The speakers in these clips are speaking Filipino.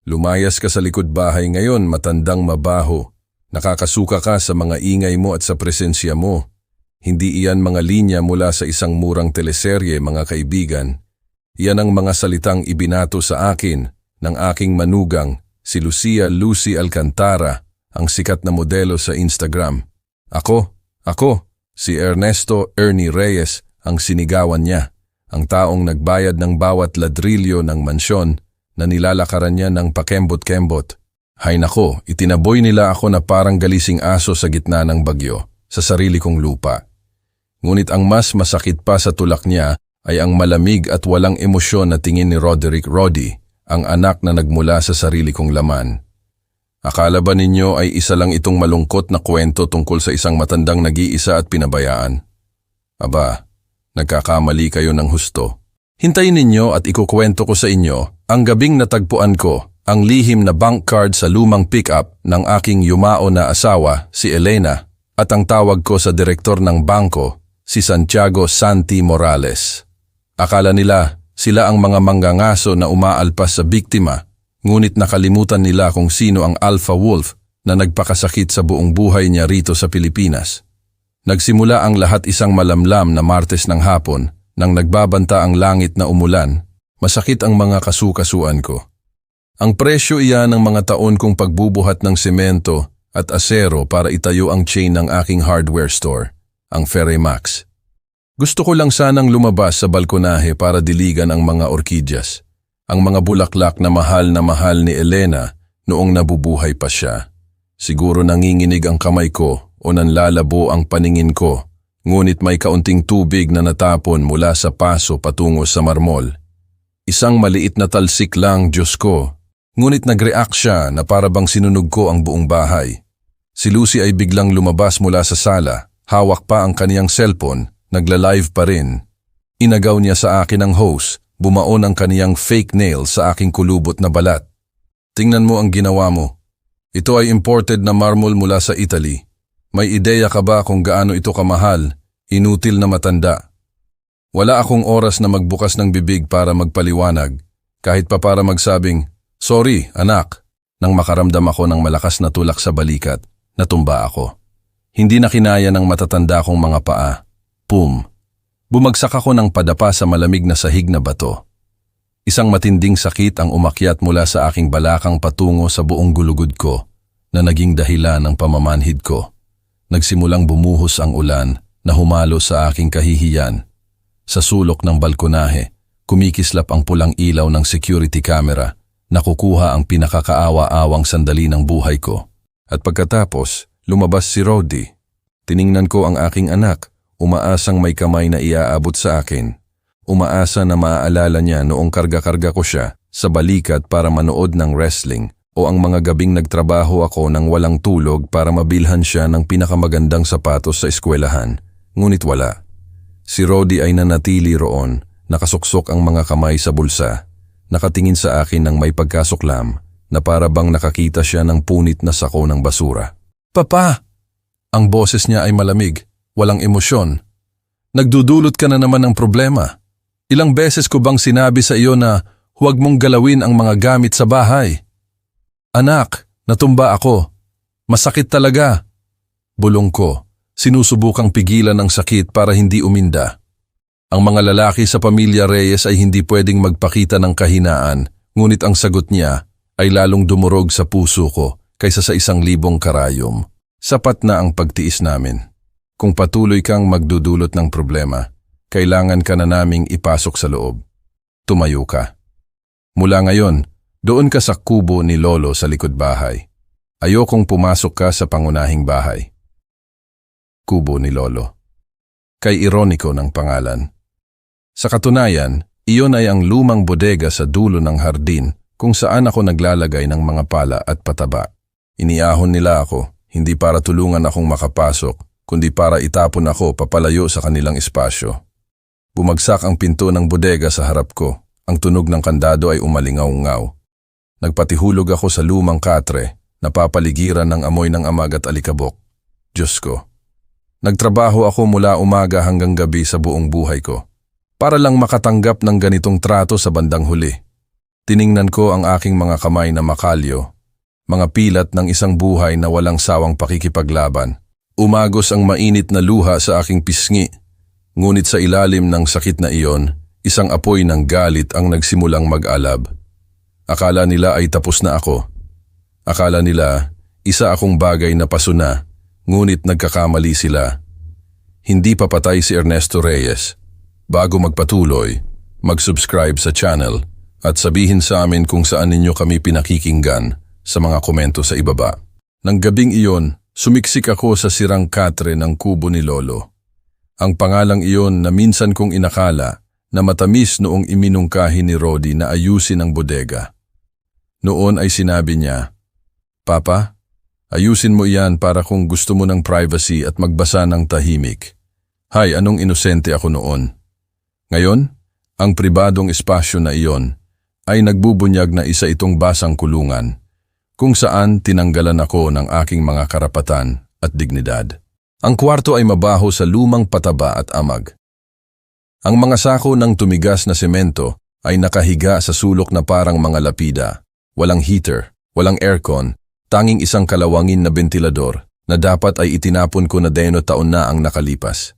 Lumayas ka sa likod bahay ngayon, matandang mabaho. Nakakasuka ka sa mga ingay mo at sa presensya mo. Hindi iyan mga linya mula sa isang murang teleserye, mga kaibigan. Iyan ang mga salitang ibinato sa akin ng aking manugang, si Lucia Lucy Alcantara, ang sikat na modelo sa Instagram. Ako, si Ernesto Ernie Reyes, ang sinigawan niya, ang taong nagbayad ng bawat ladrilyo ng mansyon na nilalakaran niya ng pakembot-kembot. Hay nako, itinaboy nila ako na parang galising aso sa gitna ng bagyo, sa sarili kong lupa. Ngunit ang mas masakit pa sa tulak niya ay ang malamig at walang emosyon na tingin ni Roderick Roddy, ang anak na nagmula sa sarili kong laman. Akala ba ninyo ay isa lang itong malungkot na kwento tungkol sa isang matandang nag-iisa at pinabayaan? Aba, nagkakamali kayo ng husto. Hintayin ninyo at ikukwento ko sa inyo ang gabing natagpuan ko ang lihim na bank card sa lumang pick-up ng aking yumao na asawa, si Elena, at ang tawag ko sa direktor ng bangko, si Santiago Santi Morales. Akala nila sila ang mga manggangaso na umaalpas sa biktima, ngunit nakalimutan nila kung sino ang alpha wolf na nagpakasakit sa buong buhay niya rito sa Pilipinas. Nagsimula ang lahat isang malamlam na Martes ng hapon nang nagbabanta ang langit na umulan. Masakit ang mga kasukasuan ko. Ang presyo iyan ng mga taon kong pagbubuhat ng semento at asero para itayo ang chain ng aking hardware store, ang Ferremax. Gusto ko lang sanang lumabas sa balkonahe para diligan ang mga orkidyas, ang mga bulaklak na mahal ni Elena noong nabubuhay pa siya. Siguro nanginginig ang kamay ko o nanlalabo ang paningin ko, ngunit may kaunting tubig na natapon mula sa paso patungo sa marmol. Isang maliit na talsik lang, Diyos ko, ngunit nag-react siya na para bang sinunog ko ang buong bahay. Si Lucy ay biglang lumabas mula sa sala, hawak pa ang kaniyang cellphone, nagla-live pa rin. Inagaw niya sa akin ang hose, bumaon ang kaniyang fake nail sa aking kulubot na balat. Tingnan mo ang ginawa mo. Ito ay imported na marmol mula sa Italy. May ideya ka ba kung gaano ito kamahal, inutil na matanda? Wala akong oras na magbukas ng bibig para magpaliwanag, kahit pa para magsabing, "Sorry, anak." Nang makaramdam ako ng malakas na tulak sa balikat, natumba ako. Hindi na kinaya ng matatanda kong mga paa. Pum! Bumagsak ako ng padapa sa malamig na sahig na bato. Isang matinding sakit ang umakyat mula sa aking balakang patungo sa buong gulugod ko na naging dahilan ng pamamanhid ko. Nagsimulang bumuhos ang ulan na humalo sa aking kahihiyan. Sa sulok ng balkonahe, kumikislap ang pulang ilaw ng security camera na kukuha ang pinakakaawa-awang sandali ng buhay ko. At pagkatapos, lumabas si Roddy. Tiningnan ko ang aking anak, umaasang may kamay na iaabot sa akin. Umaasa na maaalala niya noong karga-karga ko siya sa balikat para manood ng wrestling o ang mga gabing nagtrabaho ako ng walang tulog para mabilhan siya ng pinakamagandang sapatos sa eskwelahan. Ngunit wala. Si Roddy ay nanatili roon, nakasuksok ang mga kamay sa bulsa. Nakatingin sa akin ng may pagkasuklam na para bang nakakita siya ng punit na sako ng basura. "Papa!" Ang boses niya ay malamig, walang emosyon. "Nagdudulot ka na naman ng problema. Ilang beses ko bang sinabi sa iyo na huwag mong galawin ang mga gamit sa bahay?" "Anak, natumba ako. Masakit talaga." Bulong ko, sinusubukang pigilan ang sakit para hindi uminda. Ang mga lalaki sa pamilya Reyes ay hindi pwedeng magpakita ng kahinaan, ngunit ang sagot niya ay lalong dumurog sa puso ko kaysa sa 1,000 karayom. Sapat na ang pagtiis namin. Kung patuloy kang magdudulot ng problema, kailangan ka na naming ipasok sa loob. Tumayo ka. Mula ngayon, doon ka sa kubo ni Lolo sa likod bahay. Ayokong pumasok ka sa pangunahing bahay. Kubo ni Lolo. Kay ironiko ng pangalan. Sa katunayan, iyon ay ang lumang bodega sa dulo ng hardin kung saan ako naglalagay ng mga pala at pataba. Iniahon nila ako, hindi para tulungan akong makapasok, kundi para itapon ako papalayo sa kanilang espasyo. Bumagsak ang pinto ng bodega sa harap ko. Ang tunog ng kandado ay umalingaw-ngaw. Nagpatihulog ako sa lumang katre, napapaligiran ng amoy ng amag at alikabok. Diyos ko. Nagtrabaho ako mula umaga hanggang gabi sa buong buhay ko, para lang makatanggap ng ganitong trato sa bandang huli. Tiningnan ko ang aking mga kamay na makalyo, mga pilat ng isang buhay na walang sawang pakikipaglaban. Umagos ang mainit na luha sa aking pisngi, ngunit sa ilalim ng sakit na iyon, isang apoy ng galit ang nagsimulang mag-alab. Akala nila ay tapos na ako. Akala nila isa akong bagay na pasuna, ngunit nagkakamali sila. Hindi pa patay si Ernesto Reyes. Bago magpatuloy, mag-subscribe sa channel at sabihin sa amin kung saan ninyo kami pinakikinggan sa mga komento sa ibaba. Nang gabing iyon, sumiksik ako sa sirang katre ng kubo ni Lolo. Ang pangalang iyon na minsan kong inakala na matamis noong iminungkahi ni Rodi na ayusin ang bodega. Noon ay sinabi niya, "Papa, ayusin mo iyan para kung gusto mo ng privacy at magbasa ng tahimik." Hay, anong inosente ako noon. Ngayon, ang pribadong espasyo na iyon ay nagbubunyag na isa itong basang kulungan, kung saan tinanggalan ako ng aking mga karapatan at dignidad. Ang kwarto ay mabaho sa lumang pataba at amag. Ang mga sako ng tumigas na semento ay nakahiga sa sulok na parang mga lapida. Walang heater, walang aircon, tanging isang kalawangin na bentilador na dapat ay itinapon ko na 10 taon na ang nakalipas.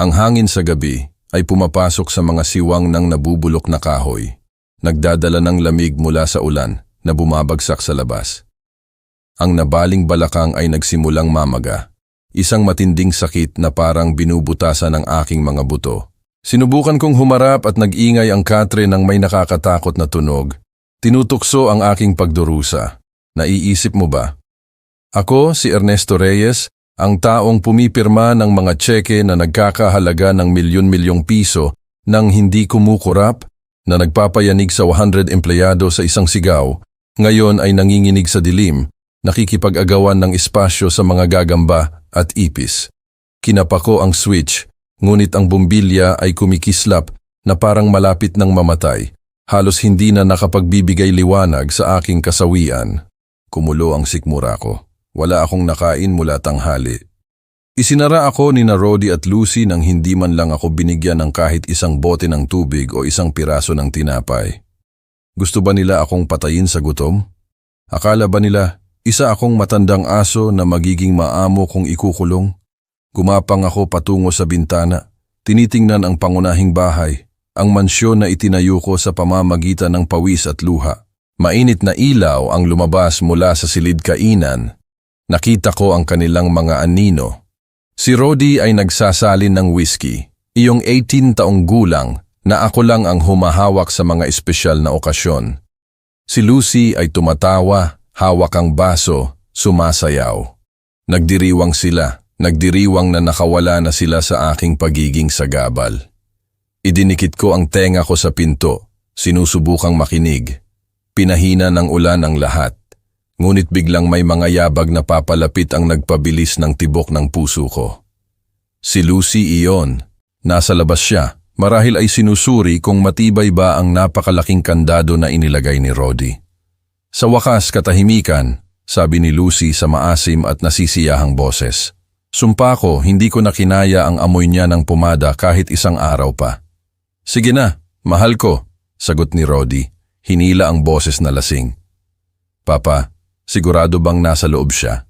Ang hangin sa gabi ay pumapasok sa mga siwang ng nabubulok na kahoy, nagdadala ng lamig mula sa ulan na bumabagsak sa labas. Ang nabaling balakang ay nagsimulang mamaga, isang matinding sakit na parang binubutasan ng aking mga buto. Sinubukan kong humarap at nag-ingay ang katre ng may nakakatakot na tunog. Tinutukso ang aking pagdurusa. Naiisip mo ba? Ako, si Ernesto Reyes, ang taong pumipirma ng mga tseke na nagkakahalaga ng milyon-milyong piso nang hindi kumukurap, na nagpapayanig sa 100 empleyado sa isang sigaw, ngayon ay nanginginig sa dilim, nakikipag-agawan ng espasyo sa mga gagamba at ipis. Kinapa ko ang switch, ngunit ang bumbilya ay kumikislap na parang malapit ng mamatay. Halos hindi na nakapagbibigay liwanag sa aking kasawian. Kumulo ang sikmura ko. Wala akong nakain mula tanghali. Isinara ako ni na Rodi at Lucy nang hindi man lang ako binigyan ng kahit isang bote ng tubig o isang piraso ng tinapay. Gusto ba nila akong patayin sa gutom? Akala ba nila isa akong matandang aso na magiging maamo kung ikukulong? Gumapang ako patungo sa bintana, tinitingnan ang pangunahing bahay, ang mansyon na itinayo ko sa pamamagitan ng pawis at luha. Mainit na ilaw ang lumabas mula sa silid kainan. Nakita ko ang kanilang mga anino. Si Rodi ay nagsasalin ng whiskey, iyong 18 taong gulang na ako lang ang humahawak sa mga espesyal na okasyon. Si Lucy ay tumatawa, hawak ang baso, sumasayaw. Nagdiriwang sila, nagdiriwang na nakawala na sila sa aking pagiging sagabal. Idinikit ko ang tenga ko sa pinto, sinusubukang makinig. Pinahina ng ulan ang lahat. Ngunit biglang may mga yabag na papalapit ang nagpabilis ng tibok ng puso ko. Si Lucy iyon. Nasa labas siya. Marahil ay sinusuri kung matibay ba ang napakalaking kandado na inilagay ni Rodi. Sa wakas, katahimikan, sabi ni Lucy sa maasim at nasisiyahang boses. Sumpa ko, hindi ko na kinaya ang amoy niya ng pumada kahit isang araw pa. Sige na, mahal ko, sagot ni Rodi. Hinila ang boses na lasing. Papa, sigurado bang nasa loob siya?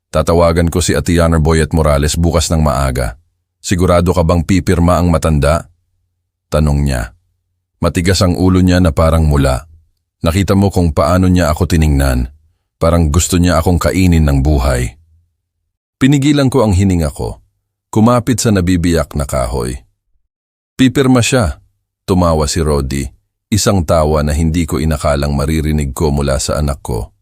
Tatawagan ko si Atiana Boyet Morales bukas ng maaga. Sigurado ka bang pipirma ang matanda? Tanong niya. Matigas ang ulo niya na parang mula. Nakita mo kung paano niya ako tiningnan. Parang gusto niya akong kainin ng buhay. Pinigilan ko ang hininga ko. Kumapit sa nabibiyak na kahoy. Pipirma siya, tumawa si Rodi. Isang tawa na hindi ko inakalang maririnig ko mula sa anak ko.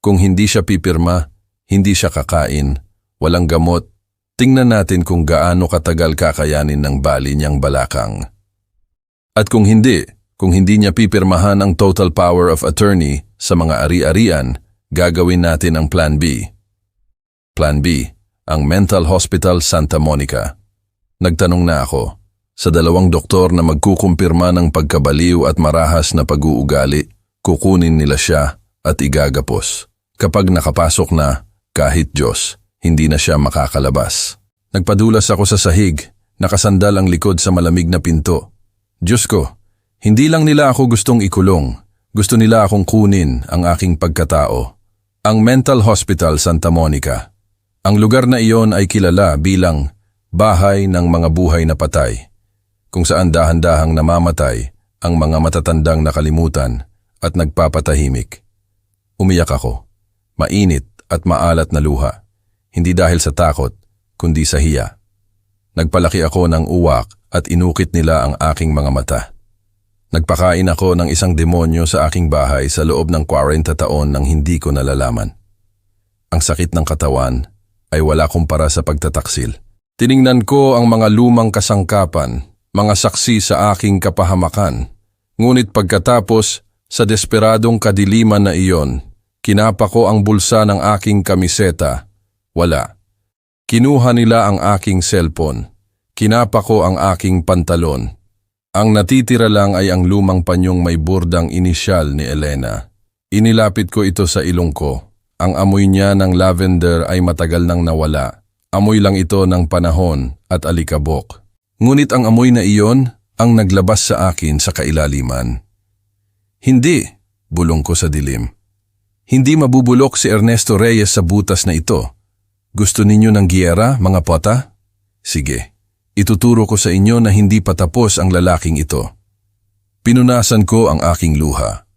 Kung hindi siya pipirma, hindi siya kakain, walang gamot, tingnan natin kung gaano katagal kakayanin ng bali niyang balakang. At kung hindi niya pipirmahan ang total power of attorney sa mga ari-arian, gagawin natin ang Plan B. Plan B, ang Mental Hospital Santa Monica. Nagtanong na ako. Sa 2 doktor na magkukumpirma ng pagkabaliw at marahas na pag-uugali, kukunin nila siya at igagapos. Kapag nakapasok na, kahit Diyos, hindi na siya makakalabas. Nagpadulas ako sa sahig, nakasandal ang likod sa malamig na pinto. Diyos ko, hindi lang nila ako gustong ikulong, Gusto nila akong kunin ang aking pagkatao. Ang Mental Hospital Santa Monica. Ang lugar na iyon ay kilala bilang bahay ng mga buhay na patay, kung saan dahan-dahang namamatay ang mga matatandang nakalimutan at nagpapatahimik. Umiyak ako, mainit at maalat na luha, hindi dahil sa takot, kundi sa hiya. Nagpalaki ako ng uwak at inukit nila ang aking mga mata. Nagpakain ako ng isang demonyo sa aking bahay sa loob ng 40 taon nang hindi ko nalalaman. Ang sakit ng katawan ay wala kumpara sa pagtataksil. Tiningnan ko ang mga lumang kasangkapan, mga saksi sa aking kapahamakan. Ngunit pagkatapos, sa desperadong kadiliman na iyon, kinapa ko ang bulsa ng aking kamiseta. Wala. Kinuha nila ang aking cellphone. Kinapa ko ang aking pantalon. Ang natitira lang ay ang lumang panyong may burdang inisyal ni Elena. Inilapit ko ito sa ilong ko. Ang amoy niya ng lavender ay matagal nang nawala. Amoy lang ito ng panahon at alikabok. Ngunit ang amoy na iyon ang naglabas sa akin sa kailaliman. Hindi, bulong ko sa dilim. Hindi mabubulok si Ernesto Reyes sa butas na ito. Gusto ninyo ng giyera, mga pota? Sige. Ituturo ko sa inyo na hindi pa tapos ang lalaking ito. Pinunasan ko ang aking luha.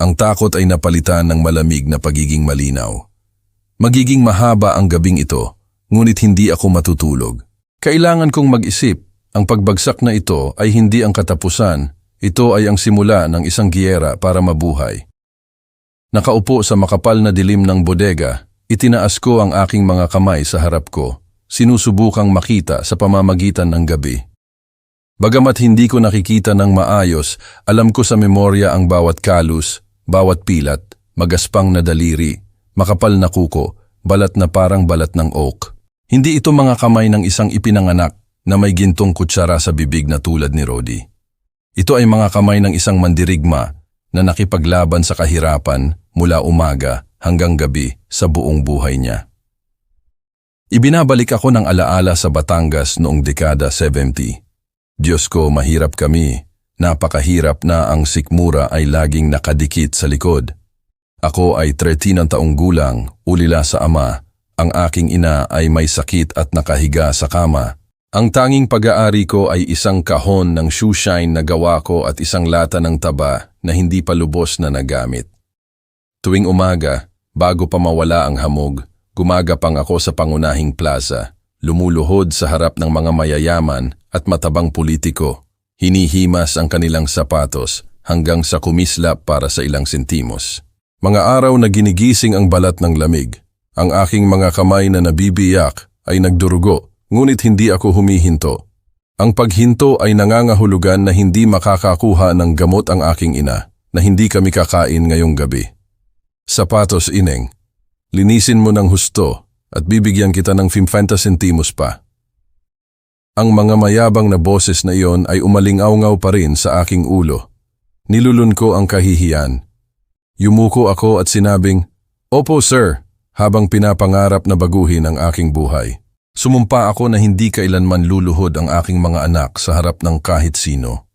Ang takot ay napalitan ng malamig na pagiging malinaw. Magiging mahaba ang gabing ito, ngunit hindi ako matutulog. Kailangan kong mag-isip, ang pagbagsak na ito ay hindi ang katapusan, ito ay ang simula ng isang giyera para mabuhay. Nakaupo sa makapal na dilim ng bodega, itinaas ko ang aking mga kamay sa harap ko. Sinusubukang makita sa pamamagitan ng gabi. Bagamat hindi ko nakikita ng maayos, alam ko sa memorya ang bawat kalus, bawat pilat, magaspang na daliri, makapal na kuko, balat na parang balat ng oak. Hindi ito mga kamay ng isang ipinanganak na may gintong kutsara sa bibig na tulad ni Rodi. Ito ay mga kamay ng isang mandirigma na nakipaglaban sa kahirapan mula umaga hanggang gabi sa buong buhay niya. Ibinabalik ako ng alaala sa Batangas noong dekada 70. Diyos ko, mahirap kami. Napakahirap na ang sikmura ay laging nakadikit sa likod. Ako ay 13 taong gulang, ulila sa ama. Ang aking ina ay may sakit at nakahiga sa kama. Ang tanging pag-aari ko ay isang kahon ng shoeshine na gawa ko at isang lata ng taba na hindi pa lubos na nagamit. Tuwing umaga, bago pa mawala ang hamog, gumagapang ako sa pangunahing plaza, lumuluhod sa harap ng mga mayayaman at matabang politiko. Hinihimas ang kanilang sapatos hanggang sa kumislap para sa ilang sentimos. Mga araw na ginigising ang balat ng lamig. Ang aking mga kamay na nabibiyak ay nagdurugo, ngunit hindi ako humihinto. Ang paghinto ay nangangahulugan na hindi makakakuha ng gamot ang aking ina, na hindi kami kakain ngayong gabi. Sapatos, ineng. Linisin mo ng husto at bibigyan kita ng 50 sentimos pa. Ang mga mayabang na boses na iyon ay umalingaw-ngaw pa rin sa aking ulo. Nilulun ko ang kahihiyan. Yumuko ako at sinabing, "Opo sir," habang pinapangarap na baguhin ang aking buhay. Sumumpa ako na hindi kailanman luluhod ang aking mga anak sa harap ng kahit sino.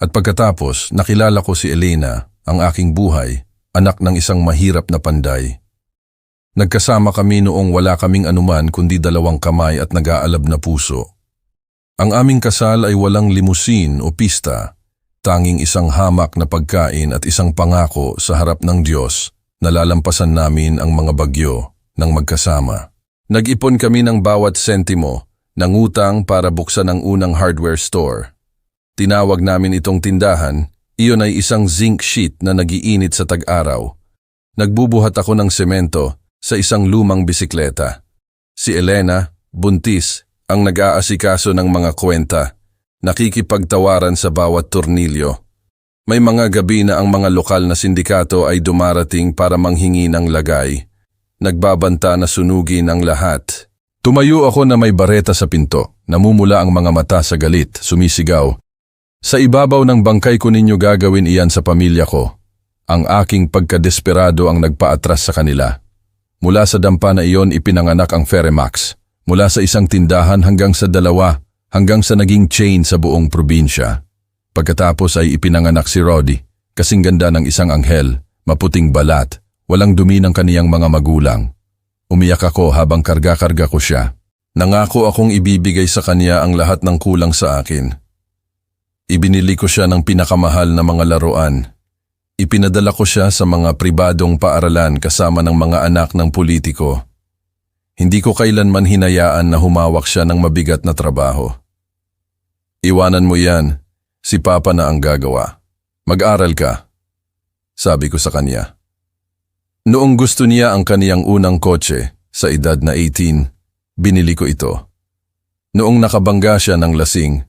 At pagkatapos, nakilala ko si Elena, ang aking buhay, anak ng isang mahirap na panday. Nagkasama kami noong wala kaming anuman kundi 2 kamay at nag-aalab na puso. Ang aming kasal ay walang limusin o pista, tanging isang hamak na pagkain at isang pangako sa harap ng Diyos na lalampasan namin ang mga bagyo ng magkasama. Nag-ipon kami ng bawat sentimo, nangutang para buksan ang unang hardware store. Tinawag namin itong tindahan, iyon ay isang zinc sheet na nagiinit sa tag-araw. Nagbubuhat ako ng semento sa isang lumang bisikleta. Si Elena, buntis, ang nag-aasikaso ng mga kwenta, nakikipagtawaran sa bawat tornilyo. May mga gabi na ang mga lokal na sindikato ay dumarating para manghingi ng lagay. Nagbabanta na sunugin ang lahat. Tumayo ako na may bareta sa pinto, namumula ang mga mata sa galit, sumisigaw. Sa ibabaw ng bangkay ko ninyo gagawin iyan sa pamilya ko. Ang aking pagkadesperado ang nagpaatras sa kanila. Mula sa dampa na iyon ipinanganak ang Feremax. Mula sa isang tindahan hanggang sa 2, hanggang sa naging chain sa buong probinsya. Pagkatapos ay ipinanganak si Rodi, Kasing ganda ng isang anghel, maputing balat, walang dumi ng kaniyang mga magulang. Umiyak ako habang karga-karga ko siya. Nangako akong ibibigay sa kanya ang lahat ng kulang sa akin. Ibinili ko siya ng pinakamahal na mga laruan. Ipinadala ko siya sa mga pribadong paaralan kasama ng mga anak ng politiko. Hindi ko kailanman hinayaan na humawak siya ng mabigat na trabaho. Iwanan mo yan, si Papa na ang gagawa. Mag-aral ka, sabi ko sa kanya. Noong gusto niya ang kaniyang unang kotse, sa edad na 18, binili ko ito. Noong nakabangga siya ng lasing,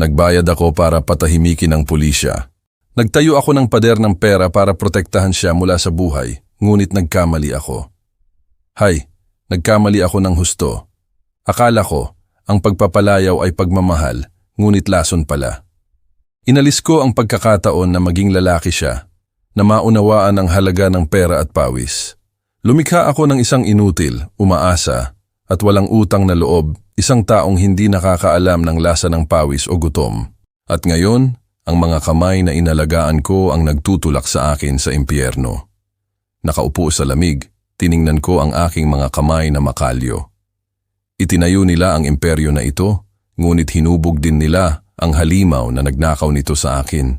nagbayad ako para patahimikin ang pulisya. Nagtayo ako ng pader ng pera para protektahan siya mula sa buhay, ngunit nagkamali ako. Nagkamali ako ng husto. Akala ko, ang pagpapalayaw ay pagmamahal, ngunit lason pala. Inalis ko ang pagkakataon na maging lalaki siya, na maunawaan ang halaga ng pera at pawis. Lumikha ako ng isang inutil, umaasa, at walang utang na loob, isang taong hindi nakakaalam ng lasa ng pawis o gutom. At ngayon, ang mga kamay na inalagaan ko ang nagtutulak sa akin sa impyerno. Nakaupo sa lamig, tiningnan ko ang aking mga kamay na makalyo. Itinayo nila ang imperyo na ito, ngunit hinubog din nila ang halimaw na nagnakaw nito sa akin.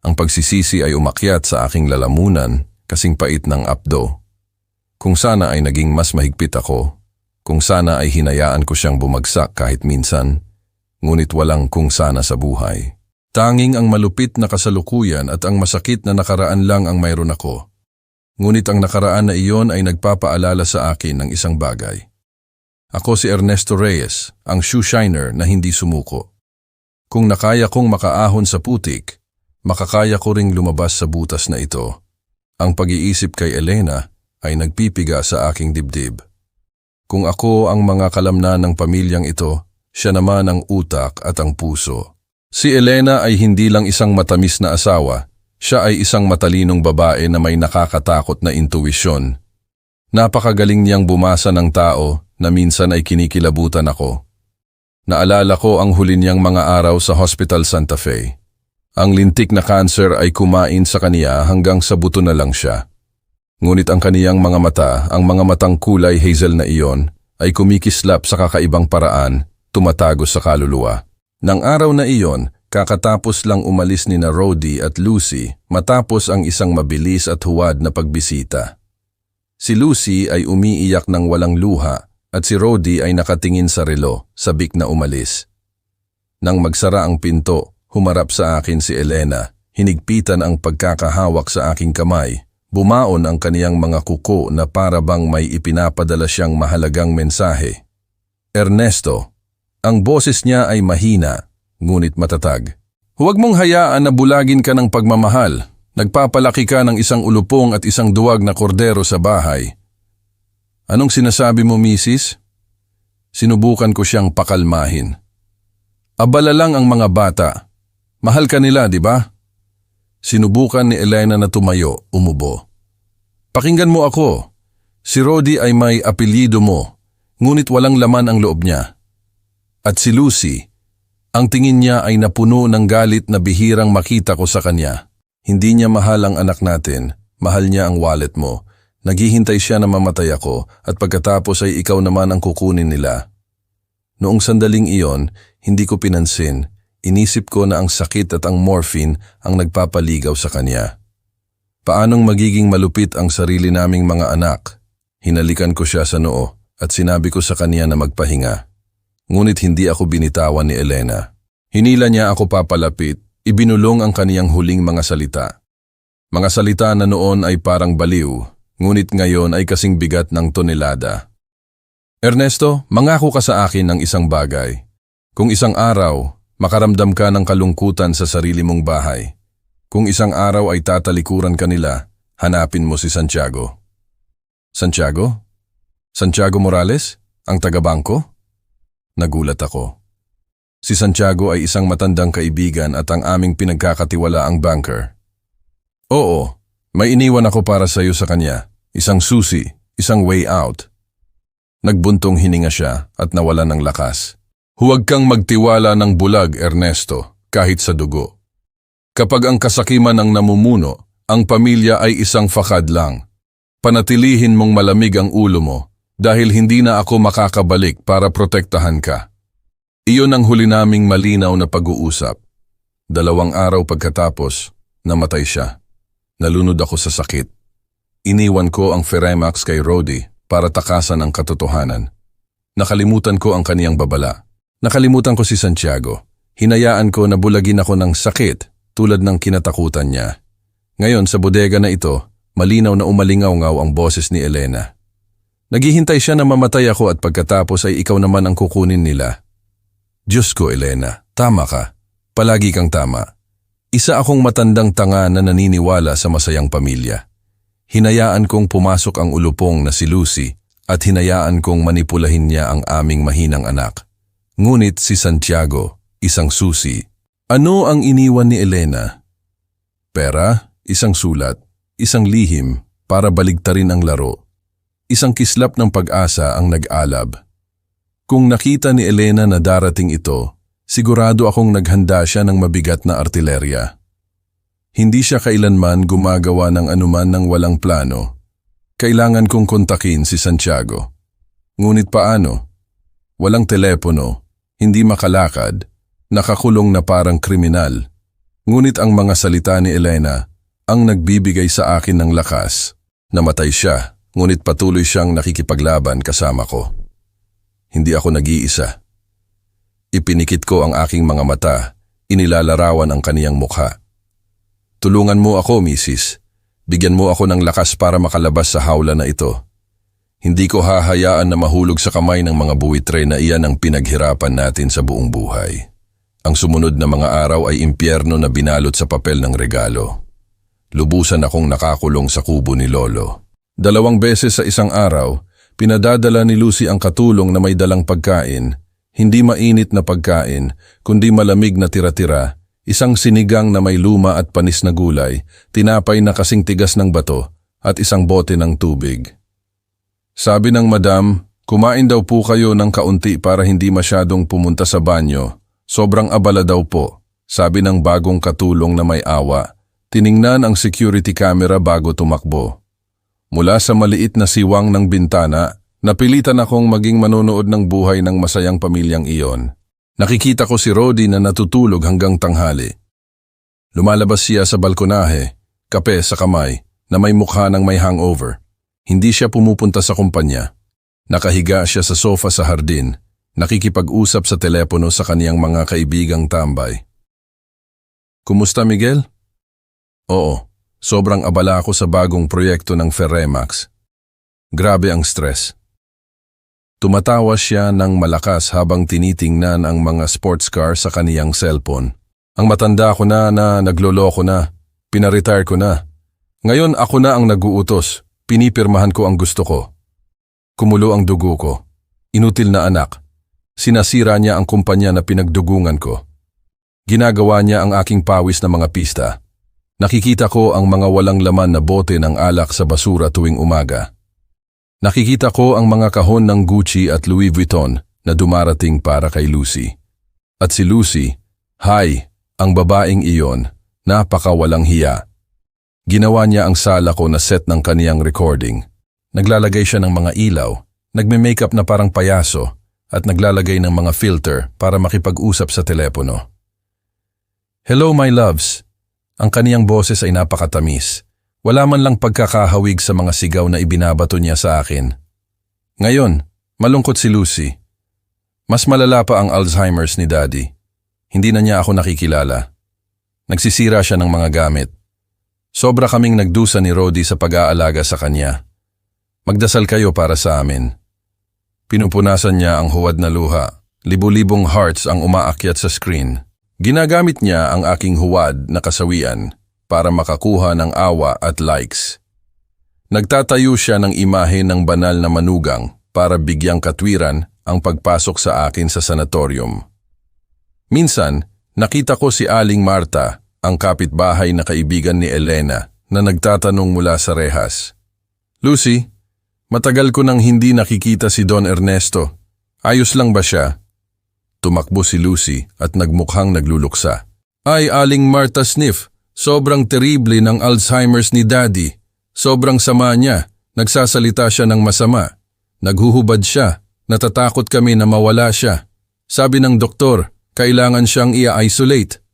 Ang pagsisisi ay umakyat sa aking lalamunan kasing pait ng apdo. Kung sana ay naging mas mahigpit ako, kung sana ay hinayaan ko siyang bumagsak kahit minsan, ngunit walang kung sana sa buhay. Tanging ang malupit na kasalukuyan at ang masakit na nakaraan lang ang mayroon ako. Ngunit ang nakaraan na iyon ay nagpapaalala sa akin ng isang bagay. Ako si Ernesto Reyes, ang shoe shiner na hindi sumuko. Kung nakaya kong makaahon sa putik, makakaya ko ring lumabas sa butas na ito. Ang pag-iisip kay Elena ay nagpipiga sa aking dibdib. Kung ako ang mga kalamnan ng pamilyang ito, siya naman ang utak at ang puso. Si Elena ay hindi lang isang matamis na asawa, siya ay isang matalinong babae na may nakakatakot na intuwisyon. Napakagaling niyang bumasa ng tao na minsan ay kinikilabutan ako. Naalala ko ang huli niyang mga araw sa Hospital Santa Fe. Ang lintik na kanser ay kumain sa kaniya hanggang sa buto na lang siya. Ngunit ang kaniyang mga mata, ang mga matang kulay hazel na iyon, ay kumikislap sa kakaibang paraan, tumatagos sa kaluluwa. Nang araw na iyon, kakatapos lang umalis ni na Rody at Lucy matapos ang isang mabilis at huwad na pagbisita. Si Lucy ay umiiyak ng walang luha at si Rody ay nakatingin sa relo, sabik na umalis. Nang magsara ang pinto, humarap sa akin si Elena, hinigpitan ang pagkakahawak sa aking kamay, bumaon ang kaniyang mga kuko na para bang may ipinapadala siyang mahalagang mensahe. Ernesto, ang boses niya ay mahina, ngunit matatag. Huwag mong hayaan na bulagin ka ng pagmamahal. Nagpapalaki ka ng isang ulupong at isang duwag na kordero sa bahay. Anong sinasabi mo, misis? Sinubukan ko siyang pakalmahin. Abala lang ang mga bata. Mahal ka nila, di ba? Sinubukan ni Elena na tumayo, umubo. Pakinggan mo ako. Si Rody ay may apelyido mo, ngunit walang laman ang loob niya. At si Lucy, ang tingin niya ay napuno ng galit na bihirang makita ko sa kanya. Hindi niya mahal ang anak natin, mahal niya ang wallet mo. Naghihintay siya na mamatay ako at pagkatapos ay ikaw naman ang kukunin nila. Noong sandaling iyon, hindi ko pinansin. Inisip ko na ang sakit at ang morphine ang nagpapaligaw sa kanya. Paanong magiging malupit ang sarili naming mga anak? Hinalikan ko siya sa noo at sinabi ko sa kanya na magpahinga. Ngunit hindi ako binitawan ni Elena. Hinila niya ako papalapit, ibinulong ang kaniyang huling mga salita. Mga salita na noon ay parang baliw, ngunit ngayon ay kasing bigat ng tonelada. Ernesto, mangako ka sa akin ng isang bagay. Kung isang araw, makaramdam ka ng kalungkutan sa sarili mong bahay. Kung isang araw ay tatalikuran ka nila, hanapin mo si Santiago. Santiago? Santiago Morales? Ang taga-bangko? Nagulat ako. Si Santiago ay isang matandang kaibigan at ang aming pinagkakatiwalaang banker. Oo, may iniwan ako para sa iyo sa kanya. Isang susi, isang way out. Nagbuntong hininga siya at nawala ng lakas. Huwag kang magtiwala ng bulag, Ernesto, kahit sa dugo. Kapag ang kasakiman ang namumuno, ang pamilya ay isang fakad lang. Panatilihin mong malamig ang ulo mo dahil hindi na ako makakabalik para protektahan ka. Iyon ang huli naming malinaw na pag-uusap. 2 araw pagkatapos, namatay siya. Nalunod ako sa sakit. Iniwan ko ang Feremax kay Rody para takasan ang katotohanan. Nakalimutan ko ang kaniyang babala. Nakalimutan ko si Santiago. Hinayaan ko na bulagin ako ng sakit tulad ng kinatakutan niya. Ngayon sa bodega na ito, malinaw na umalingaw-ngaw ang boses ni Elena. Naghihintay siya na mamatay ako at pagkatapos ay ikaw naman ang kukunin nila. Diyos ko, Elena, tama ka. Palagi kang tama. Isa akong matandang tanga na naniniwala sa masayang pamilya. Hinayaan kong pumasok ang ulupong na si Lucy at hinayaan kong manipulahin niya ang aming mahinang anak. Ngunit si Santiago, isang susi. Ano ang iniwan ni Elena? Pera, isang sulat, isang lihim para baligtarin ang laro. Isang kislap ng pag-asa ang nag-alab. Kung nakita ni Elena na darating ito, sigurado akong naghanda siya ng mabigat na artilerya. Hindi siya kailanman gumagawa ng anuman ng walang plano. Kailangan kong kontakin si Santiago. Ngunit paano? Walang telepono, hindi makalakad, nakakulong na parang kriminal. Ngunit ang mga salita ni Elena ang nagbibigay sa akin ng lakas. Namatay siya, ngunit patuloy siyang nakikipaglaban kasama ko. Hindi ako nag-iisa. Ipinikit ko ang aking mga mata, inilalarawan ang kaniyang mukha. Tulungan mo ako, Mrs. Bigyan mo ako ng lakas para makalabas sa hawla na ito. Hindi ko hahayaan na mahulog sa kamay ng mga buwitre na iyan ang pinaghirapan natin sa buong buhay. Ang sumunod na mga araw ay impyerno na binalot sa papel ng regalo. Lubusan akong nakakulong sa kubo ni Lolo. 2 beses sa isang araw, pinadadala ni Lucy ang katulong na may dalang pagkain, hindi mainit na pagkain, kundi malamig na tira-tira, isang sinigang na may luma at panis na gulay, tinapay na kasing tigas ng bato, at isang bote ng tubig. Sabi ng madam, kumain daw po kayo ng kaunti para hindi masyadong pumunta sa banyo. Sobrang abala daw po, sabi ng bagong katulong na may awa. Tiningnan ang security camera bago tumakbo. Mula sa maliit na siwang ng bintana, napilitan akong maging manonood ng buhay ng masayang pamilyang iyon. Nakikita ko si Rody na natutulog hanggang tanghali. Lumalabas siya sa balkonahe, kape sa kamay, na may mukha ng may hangover. Hindi siya pumupunta sa kumpanya. Nakahiga siya sa sofa sa hardin, nakikipag-usap sa telepono sa kaniyang mga kaibigang tambay. Kumusta, Miguel? Oo, sobrang abala ako sa bagong proyekto ng Feremax. Grabe ang stress. Tumatawa siya ng malakas habang tinitingnan ang mga sports car sa kaniyang cellphone. Ang matanda ko na nagloloko na, pinaretire ko na. Ngayon ako na ang naguutos, pinipirmahan ko ang gusto ko. Kumulo ang dugo ko. Inutil na anak. Sinasira niya ang kumpanya na pinagdugungan ko. Ginagawa niya ang aking pawis na mga pista. Nakikita ko ang mga walang laman na bote ng alak sa basura tuwing umaga. Nakikita ko ang mga kahon ng Gucci at Louis Vuitton na dumarating para kay Lucy. At si Lucy, ang babaeng iyon, napakawalang hiya. Ginawa niya ang sala ko na set ng kaniyang recording. Naglalagay siya ng mga ilaw, nagme-makeup na parang payaso, at naglalagay ng mga filter para makipag-usap sa telepono. Hello my loves. Ang kaniyang boses ay napakatamis. Wala man lang pagkakahawig sa mga sigaw na ibinabato niya sa akin. Ngayon, malungkot si Lucy. Mas malala pa ang Alzheimer's ni Daddy. Hindi na niya ako nakikilala. Nagsisira siya ng mga gamit. Sobra kaming nagdusa ni Rody sa pag-aalaga sa kanya. Magdasal kayo para sa amin. Pinupunasan niya ang huwad na luha. Libu-libong hearts ang umaakyat sa screen. Ginagamit niya ang aking huwad na kasawian para makakuha ng awa at likes. Nagtatayo siya ng imahe ng banal na manugang para bigyang katwiran ang pagpasok sa akin sa sanatorium. Minsan, nakita ko si Aling Marta, ang kapitbahay na kaibigan ni Elena, na nagtatanong mula sa rehas. Lucy, matagal ko nang hindi nakikita si Don Ernesto. Ayos lang ba siya? Tumakbo si Lucy at nagmukhang nagluluksa. Ay, Aling Martha Sniff, sobrang terrible ng Alzheimer's ni Daddy. Sobrang sama niya, nagsasalita siya ng masama. Naghuhubad siya, natatakot kami na mawala siya. Sabi ng doktor, kailangan siyang i-isolate.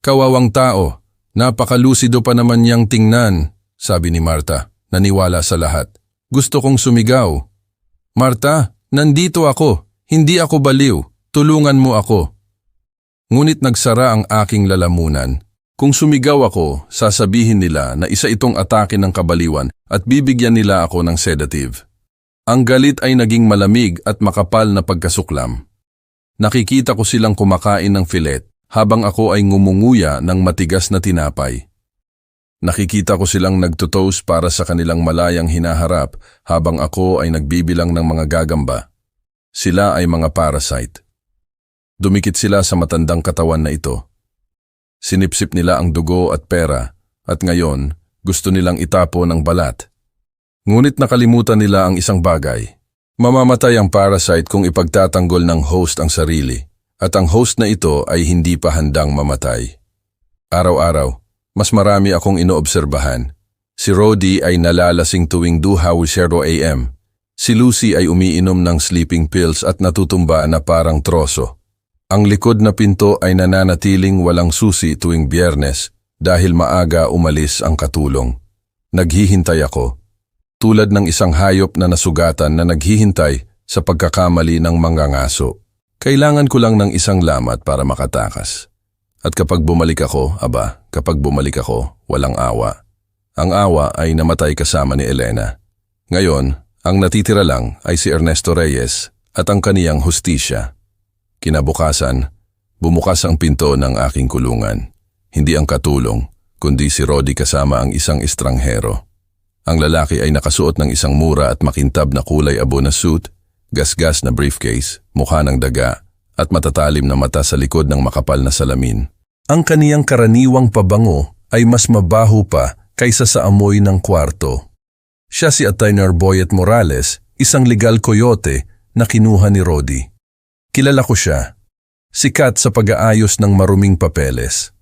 Kawawang tao, napakalusido pa naman niyang tingnan, sabi ni Martha, naniwala sa lahat. Gusto kong sumigaw. Martha, nandito ako, hindi ako baliw, tulungan mo ako. Ngunit nagsara ang aking lalamunan. Kung sumigaw ako, sasabihin nila na isa itong atake ng kabaliwan at bibigyan nila ako ng sedative. Ang galit ay naging malamig at makapal na pagkasuklam. Nakikita ko silang kumakain ng filet habang ako ay ngumunguya ng matigas na tinapay. Nakikita ko silang nagtutoast para sa kanilang malayang hinaharap habang ako ay nagbibilang ng mga gagamba. Sila ay mga parasite. Dumikit sila sa matandang katawan na ito. Sinipsip nila ang dugo at pera at ngayon gusto nilang itapo ng balat. Ngunit nakalimutan nila ang isang bagay. Mamamatay ang parasite kung ipagtatanggol ng host ang sarili at ang host na ito ay hindi pa handang mamatay. Araw-araw, mas marami akong inoobserbahan. Si Rodi ay nalalasing tuwing 2:00 AM. Si Lucy ay umiinom ng sleeping pills at natutumba na parang troso. Ang likod na pinto ay nananatiling walang susi tuwing Biyernes dahil maaga umalis ang katulong. Naghihintay ako, tulad ng isang hayop na nasugatan na naghihintay sa pagkakamali ng mangangaso. Kailangan ko lang ng isang lamat para makatakas. At kapag bumalik ako, kapag bumalik ako, walang awa. Ang awa ay namatay kasama ni Elena. Ngayon, ang natitira lang ay si Ernesto Reyes at ang kaniyang hustisya. Kinabukasan, bumukas ang pinto ng aking kulungan. Hindi ang katulong, kundi si Rodi kasama ang isang estranghero. Ang lalaki ay nakasuot ng isang mura at makintab na kulay abo na suit, gasgas na briefcase, mukha ng daga, at matatalim na mata sa likod ng makapal na salamin. Ang kaniyang karaniwang pabango ay mas mabaho pa kaysa sa amoy ng kwarto. Siya si Atty. Boyet Morales, isang legal coyote na kinuha ni Rodi. Kilala ko siya. Sikat sa pag-aayos ng maruming papeles.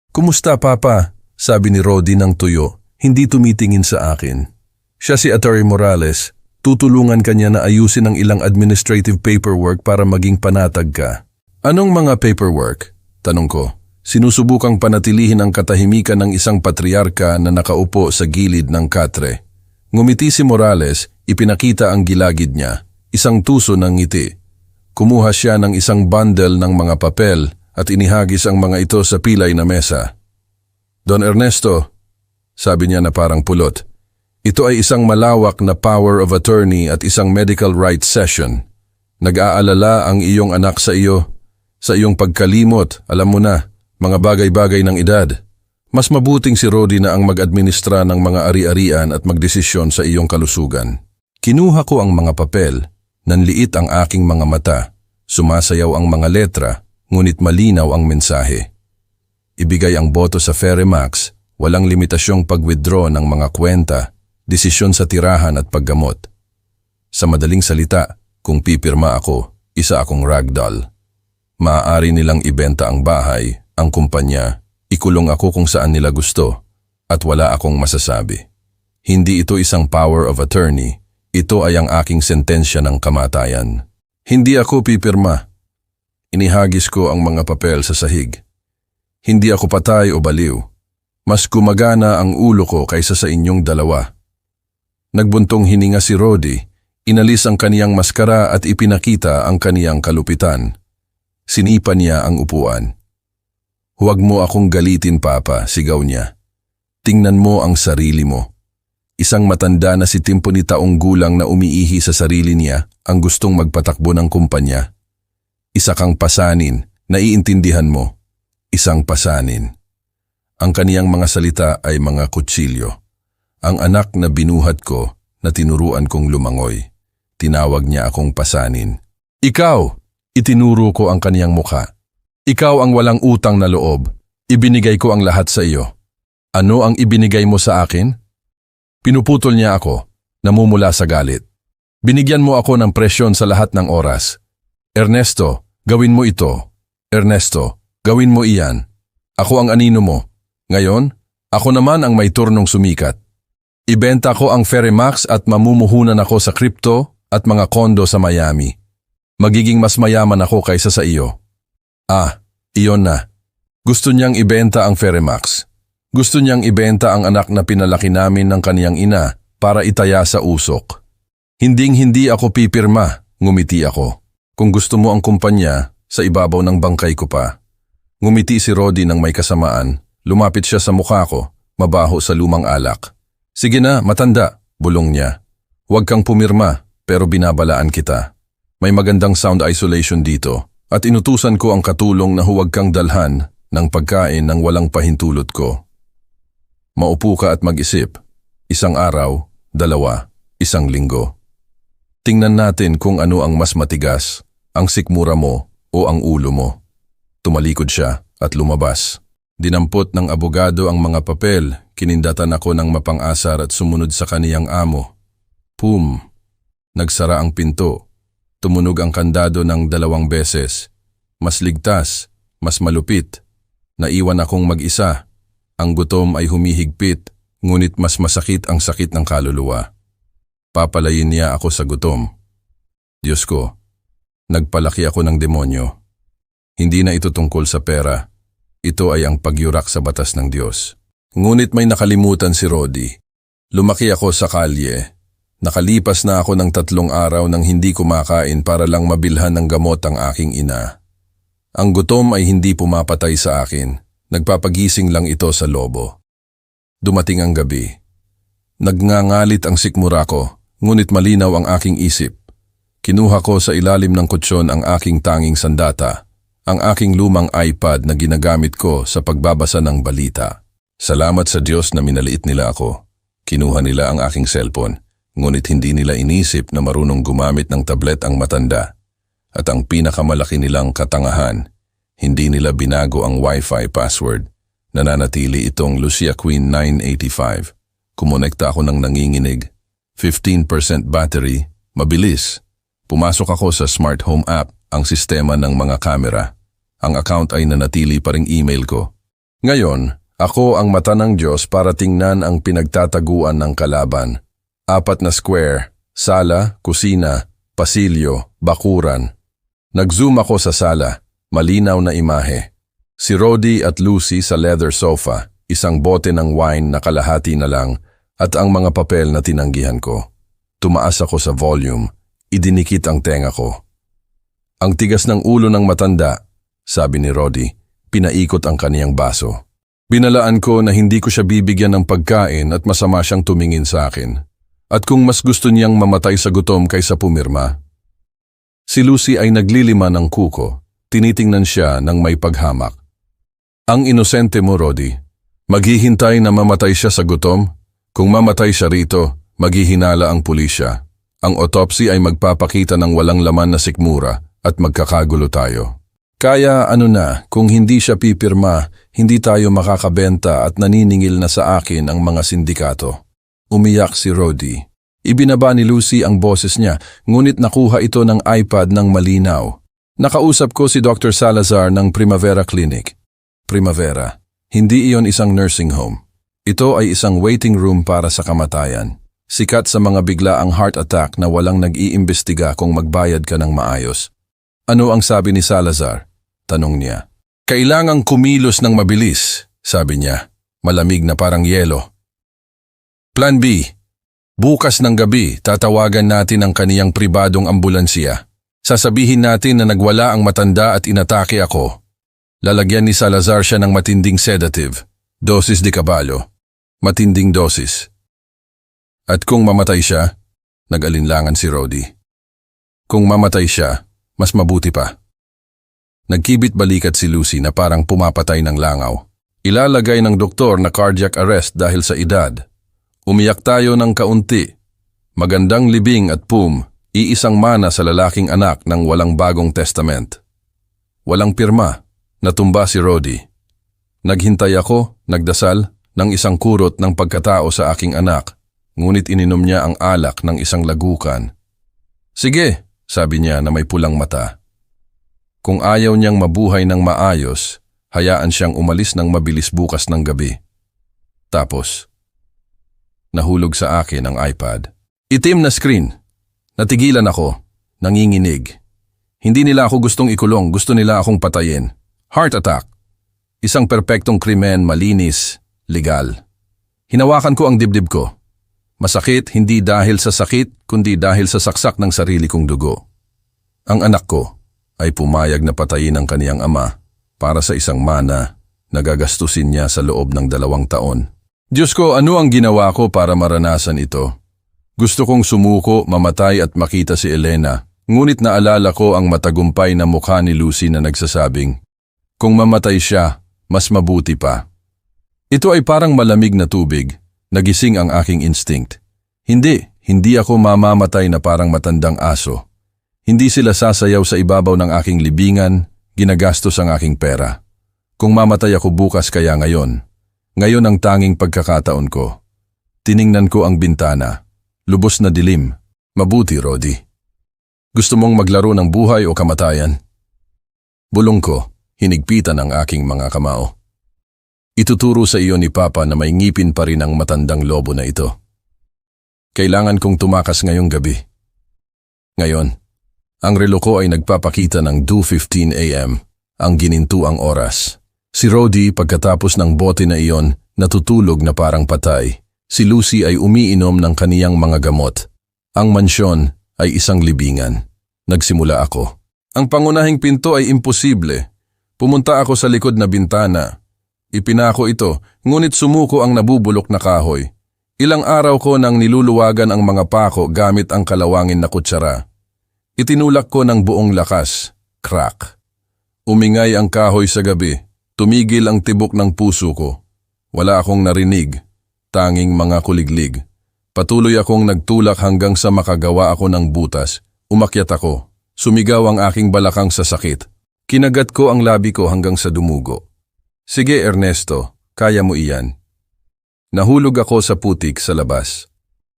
"Kumusta, Papa?" sabi ni Rodi ng tuyo, hindi tumitingin sa akin. Siya si Atty. Morales, tutulungan kanya na ayusin ang ilang administrative paperwork para maging panatag ka. "Anong mga paperwork?" tanong ko. Sinusubukang panatilihin ang katahimikan ng isang patriarka na nakaupo sa gilid ng katre. Ngumiti si Morales, ipinakita ang gilagid niya, isang tuso ng ngiti. Kumuha siya ng isang bundle ng mga papel at inihagis ang mga ito sa pilay na mesa. "Don Ernesto," sabi niya na parang pulot, "ito ay isang malawak na power of attorney at isang medical rights session. Nag-aalala ang iyong anak sa iyo, sa iyong pagkalimot, alam mo na, mga bagay-bagay ng edad. Mas mabuting si Rodi na ang mag-administra ng mga ari-arian at magdesisyon sa iyong kalusugan." Kinuha ko ang mga papel. Nanliit ang aking mga mata, sumasayaw ang mga letra, ngunit malinaw ang mensahe. Ibigay ang boto sa Ferremax, walang limitasyong pag-withdraw ng mga kwenta, desisyon sa tirahan at paggamot. Sa madaling salita, kung pipirma ako, isa akong ragdoll. Maaari nilang ibenta ang bahay, ang kumpanya, ikulong ako kung saan nila gusto, at wala akong masasabi. Hindi ito isang power of attorney. Ito ay ang aking sentensya ng kamatayan. Hindi ako pipirma. Inihagis ko ang mga papel sa sahig. Hindi ako patay o baliw. Mas gumagana ang ulo ko kaysa sa inyong dalawa. Nagbuntong hininga si Rodi, inalis ang kaniyang maskara at ipinakita ang kaniyang kalupitan. Sinipa niya ang upuan. "Huwag mo akong galitin, Papa," sigaw niya. "Tingnan mo ang sarili mo." Isang matanda na si Timponi taong gulang na umiihi sa sarili niya ang gustong magpatakbo ng kumpanya. Isa kang pasanin, naiintindihan mo. Isang pasanin. Ang kaniyang mga salita ay mga kutsilyo. Ang anak na binuhat ko na tinuruan kong lumangoy. Tinawag niya akong pasanin. "Ikaw!" Itinuro ko ang kaniyang mukha. "Ikaw ang walang utang na loob. Ibinigay ko ang lahat sa iyo." "Ano ang ibinigay mo sa akin?" Pinuputol niya ako, namumula sa galit. "Binigyan mo ako ng presyon sa lahat ng oras. Ernesto, gawin mo ito. Ernesto, gawin mo iyan. Ako ang anino mo. Ngayon, ako naman ang may turnong sumikat. Ibenta ko ang Ferremax at mamumuhunan ako sa crypto at mga kondo sa Miami. Magiging mas mayaman ako kaysa sa iyo. Iyon na. Gusto niyang ibenta ang Ferremax. Gusto niyang ibenta ang anak na pinalaki namin ng kaniyang ina para itaya sa usok. Hinding-hindi ako pipirma, ngumiti ako. Kung gusto mo ang kumpanya, sa ibabaw ng bangkay ko pa. Ngumiti si Rodi ng may kasamaan, lumapit siya sa mukha ko, mabaho sa lumang alak. Sige na, matanda, bulong niya. Huwag kang pumirma, pero binabalaan kita. May magandang sound isolation dito at inutusan ko ang katulong na huwag kang dalhan ng pagkain ng walang pahintulot ko. Maupo ka at mag-isip. 1 araw, 2, 1 linggo. Tingnan natin kung ano ang mas matigas, ang sikmura mo o ang ulo mo. Tumalikod siya at lumabas. Dinampot ng abogado ang mga papel, kinindatan ako ng mapang-asar at sumunod sa kaniyang amo. Pum! Nagsara ang pinto. Tumunog ang kandado ng 2 beses. Mas ligtas, mas malupit. Naiwan akong mag-isa. Ang gutom ay humihigpit, ngunit mas masakit ang sakit ng kaluluwa. Papalayin niya ako sa gutom. Diyos ko, nagpalaki ako ng demonyo. Hindi na ito tungkol sa pera. Ito ay ang pagyurak sa batas ng Diyos. Ngunit may nakalimutan si Rodi. Lumaki ako sa kalye. Nakalipas na ako ng 3 araw nang hindi kumakain para lang mabilhan ng gamot ang aking ina. Ang gutom ay hindi pumapatay sa akin. Nagpapagising lang ito sa lobo. Dumating ang gabi. Nagngangalit ang sikmura ko, ngunit malinaw ang aking isip. Kinuha ko sa ilalim ng kutsyon ang aking tanging sandata, ang aking lumang iPad na ginagamit ko sa pagbabasa ng balita. Salamat sa Diyos na minaliit nila ako. Kinuha nila ang aking cellphone. Ngunit hindi nila inisip na marunong gumamit ng tablet ang matanda. At ang pinakamalaki nilang katangahan, hindi nila binago ang Wi-Fi password. Nananatili itong Lucia Queen 985. Kumonekta ako ng nanginginig. 15% battery, mabilis. Pumasok ako sa smart home app, ang sistema ng mga kamera. Ang account ay nanatili pa ring email ko. Ngayon, ako ang mata ng Diyos para tingnan ang pinagtataguan ng kalaban. 4 na square, sala, kusina, pasilyo, bakuran. Nag-zoom ako sa sala, malinaw na imahe. Si Rodi at Lucy sa leather sofa, isang bote ng wine na kalahati na lang at ang mga papel na tinanggihan ko. Tumaas ako sa volume, idinikit ang tenga ko. Ang tigas ng ulo ng matanda, sabi ni Rodi, pinaikot ang kaniyang baso. Binalaan ko na hindi ko siya bibigyan ng pagkain at masama siyang tumingin sa akin. At kung mas gusto niyang mamatay sa gutom kaysa pumirma. Si Lucy ay naglilima ng kuko. Tinitingnan siya ng may paghamak. Ang inosente mo, Rodi. Maghihintay na mamatay siya sa gutom? Kung mamatay siya rito, maghihinala ang pulisya. Ang autopsy ay magpapakita ng walang laman na sikmura at magkakagulo tayo. Kaya kung hindi siya pipirma, hindi tayo makakabenta at naniningil na sa akin ang mga sindikato. Umiyak si Rodi. Ibinaba ni Lucy ang boses niya, ngunit nakuha ito ng iPad ng malinaw. Nakausap ko si Dr. Salazar ng Primavera Clinic. Primavera, hindi iyon isang nursing home. Ito ay isang waiting room para sa kamatayan. Sikat sa mga biglaang heart attack na walang nag-iimbestiga kung magbayad ka ng maayos. Ano ang sabi ni Salazar? Tanong niya. Kailangang kumilos ng mabilis, sabi niya. Malamig na parang yelo. Plan B. Bukas ng gabi, tatawagan natin ang kaniyang pribadong ambulansya. Sasabihin natin na nagwala ang matanda at inatake ako. Lalagyan ni Salazar siya ng matinding sedative, dosis de caballo. Matinding dosis. At kung mamatay siya, nag-alinlangan si Rodi. Kung mamatay siya, mas mabuti pa. Nagkibit balikat si Lucy na parang pumapatay ng langaw. Ilalagay ng doktor na cardiac arrest dahil sa edad. Umiyak tayo ng kaunti. Magandang libing at iisang mana sa lalaking anak ng walang bagong testament. Walang pirma, natumba si Rodi. Naghintay ako, nagdasal, ng isang kurot ng pagkatao sa aking anak, ngunit ininom niya ang alak ng isang lagukan. Sige, sabi niya na may pulang mata. Kung ayaw niyang mabuhay ng maayos, Hayaan siyang umalis ng mabilis bukas ng gabi. Tapos, nahulog sa akin ang iPad. Itim na screen. Natigilan ako. Nanginginig. Hindi nila ako gustong ikulong, gusto nila akong patayin. Heart attack. Isang perpektong krimen, malinis, legal. Hinawakan ko ang dibdib ko. Masakit hindi dahil sa sakit, kundi dahil sa saksak ng sarili kong dugo. Ang anak ko ay pumayag na patayin ang kaniyang ama para sa isang mana na gagastusin niya sa loob ng 2 taon. Diyos ko, ano ang ginawa ko para maranasan ito? Gusto kong sumuko, mamatay at makita si Elena, ngunit naalala ko ang matagumpay na mukha ni Lucy na nagsasabing, kung mamatay siya, mas mabuti pa. Ito ay parang malamig na tubig, nagising ang aking instinct. Hindi ako mamamatay na parang matandang aso. Hindi sila sasayaw sa ibabaw ng aking libingan, ginagastos ang aking pera. Kung mamatay ako bukas kaya ngayon ang tanging pagkakataon ko. Tiningnan ko ang bintana. Lubos na dilim. Mabuti, Rodi. Gusto mong maglaro ng buhay o kamatayan? Bulong ko, hinigpitan ang aking mga kamao. Ituturo sa iyo ni Papa na may ngipin pa rin ang matandang lobo na ito. Kailangan kong tumakas ngayong gabi. Ngayon, ang relo ko ay nagpapakita ng 2:15 a.m., ang ginintuang oras. Si Rodi pagkatapos ng bote na iyon, natutulog na parang patay. Si Lucy ay umiinom ng kaniyang mga gamot. Ang mansyon ay isang libingan. Nagsimula ako. Ang pangunahing pinto ay imposible. Pumunta ako sa likod na bintana. Ipinako ito, ngunit sumuko ang nabubulok na kahoy. Ilang araw ko nang niluluwagan ang mga pako gamit ang kalawangin na kutsara. Itinulak ko ng buong lakas. Crack. Umingay ang kahoy sa gabi. Tumigil ang tibok ng puso ko. Wala akong narinig. Tanging mga kuliglig. Patuloy akong nagtulak hanggang sa makagawa ako ng butas. Umakyat ako. Sumigaw ang aking balakang sa sakit. Kinagat ko ang labi ko hanggang sa dumugo. Sige Ernesto, kaya mo iyan. Nahulog ako sa putik sa labas.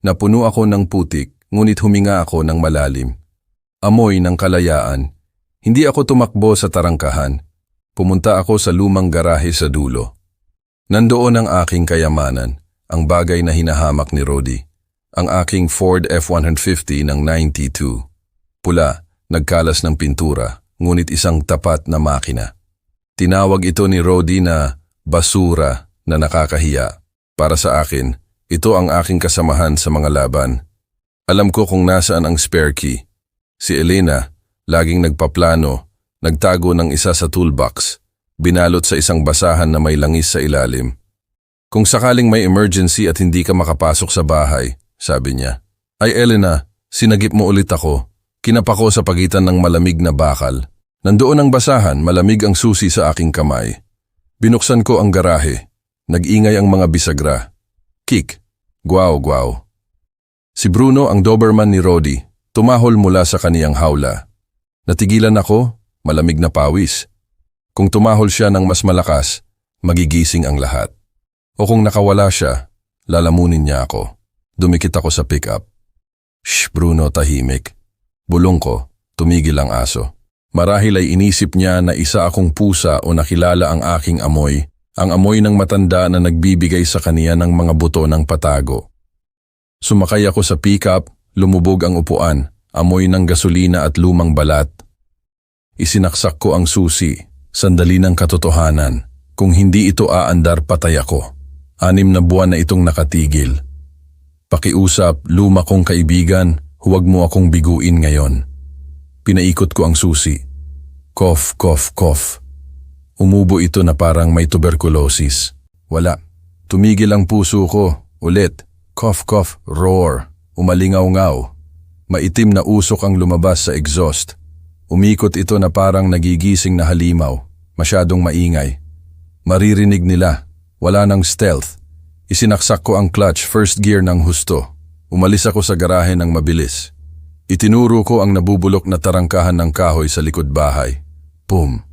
Napuno ako ng putik, ngunit huminga ako ng malalim. Amoy ng kalayaan. Hindi ako tumakbo sa tarangkahan. Pumunta ako sa lumang garahe sa dulo. Nandoon ang aking kayamanan. Ang bagay na hinahamak ni Rodi, ang aking Ford F-150 ng 92. Pula, nagkalas ng pintura, ngunit isang tapat na makina. Tinawag ito ni Rodi na basura na nakakahiya. Para sa akin, ito ang aking kasamahan sa mga laban. Alam ko kung nasaan ang spare key. Si Elena, laging nagpaplano, nagtago ng isa sa toolbox, binalot sa isang basahan na may langis sa ilalim. Kung sakaling may emergency at hindi ka makapasok sa bahay, sabi niya. Ay Elena, sinagip mo ulit ako. Kinapa ko sa pagitan ng malamig na bakal. Nandoon ang basahan, malamig ang susi sa aking kamay. Binuksan ko ang garahe. Nag-ingay ang mga bisagra. Kik, guaw. Si Bruno ang Doberman ni Rodi, tumahol mula sa kaniyang hawla. Natigilan ako, malamig na pawis. Kung tumahol siya ng mas malakas, magigising ang lahat. O kung nakawala siya, lalamunin niya ako. Dumikit ako sa pick-up. Shh, Bruno, tahimik. Bulong ko, tumigil ang aso. Marahil ay inisip niya na isa akong pusa o nakilala ang aking amoy, ang amoy ng matanda na nagbibigay sa kaniya ng mga buto ng patago. Sumakay ako sa pick-up, lumubog ang upuan, amoy ng gasolina at lumang balat. Isinaksak ko ang susi, sandali ng katotohanan. Kung hindi ito aandar, patay ako. 6 na buwan na itong nakatigil. Pakiusap, luma kong kaibigan, huwag mo akong biguin ngayon. Pinaikot ko ang susi. Cough, cough, cough. Umubo ito na parang may tuberculosis. Wala. Tumigil ang puso ko. Ulit. Cough, cough, roar. Umalingaw-ngaw. Maitim na usok ang lumabas sa exhaust. Umikot ito na parang nagigising na halimaw. Masyadong maingay. Maririnig nila. Wala nang stealth. Isinaksak ko ang clutch, first gear ng husto. Umalis ako sa garahe ng mabilis. Itinuro ko ang nabubulok na tarangkahan ng kahoy sa likod bahay. Boom!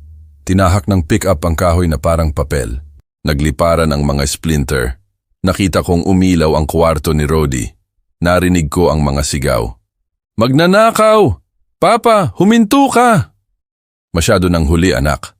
Tinahak ng pick-up ang kahoy na parang papel. Nagliparan ang mga splinter. Nakita kong umilaw ang kwarto ni Rodi. Narinig ko ang mga sigaw. Magnanakaw! Papa, huminto ka! Masyado nang huli, anak.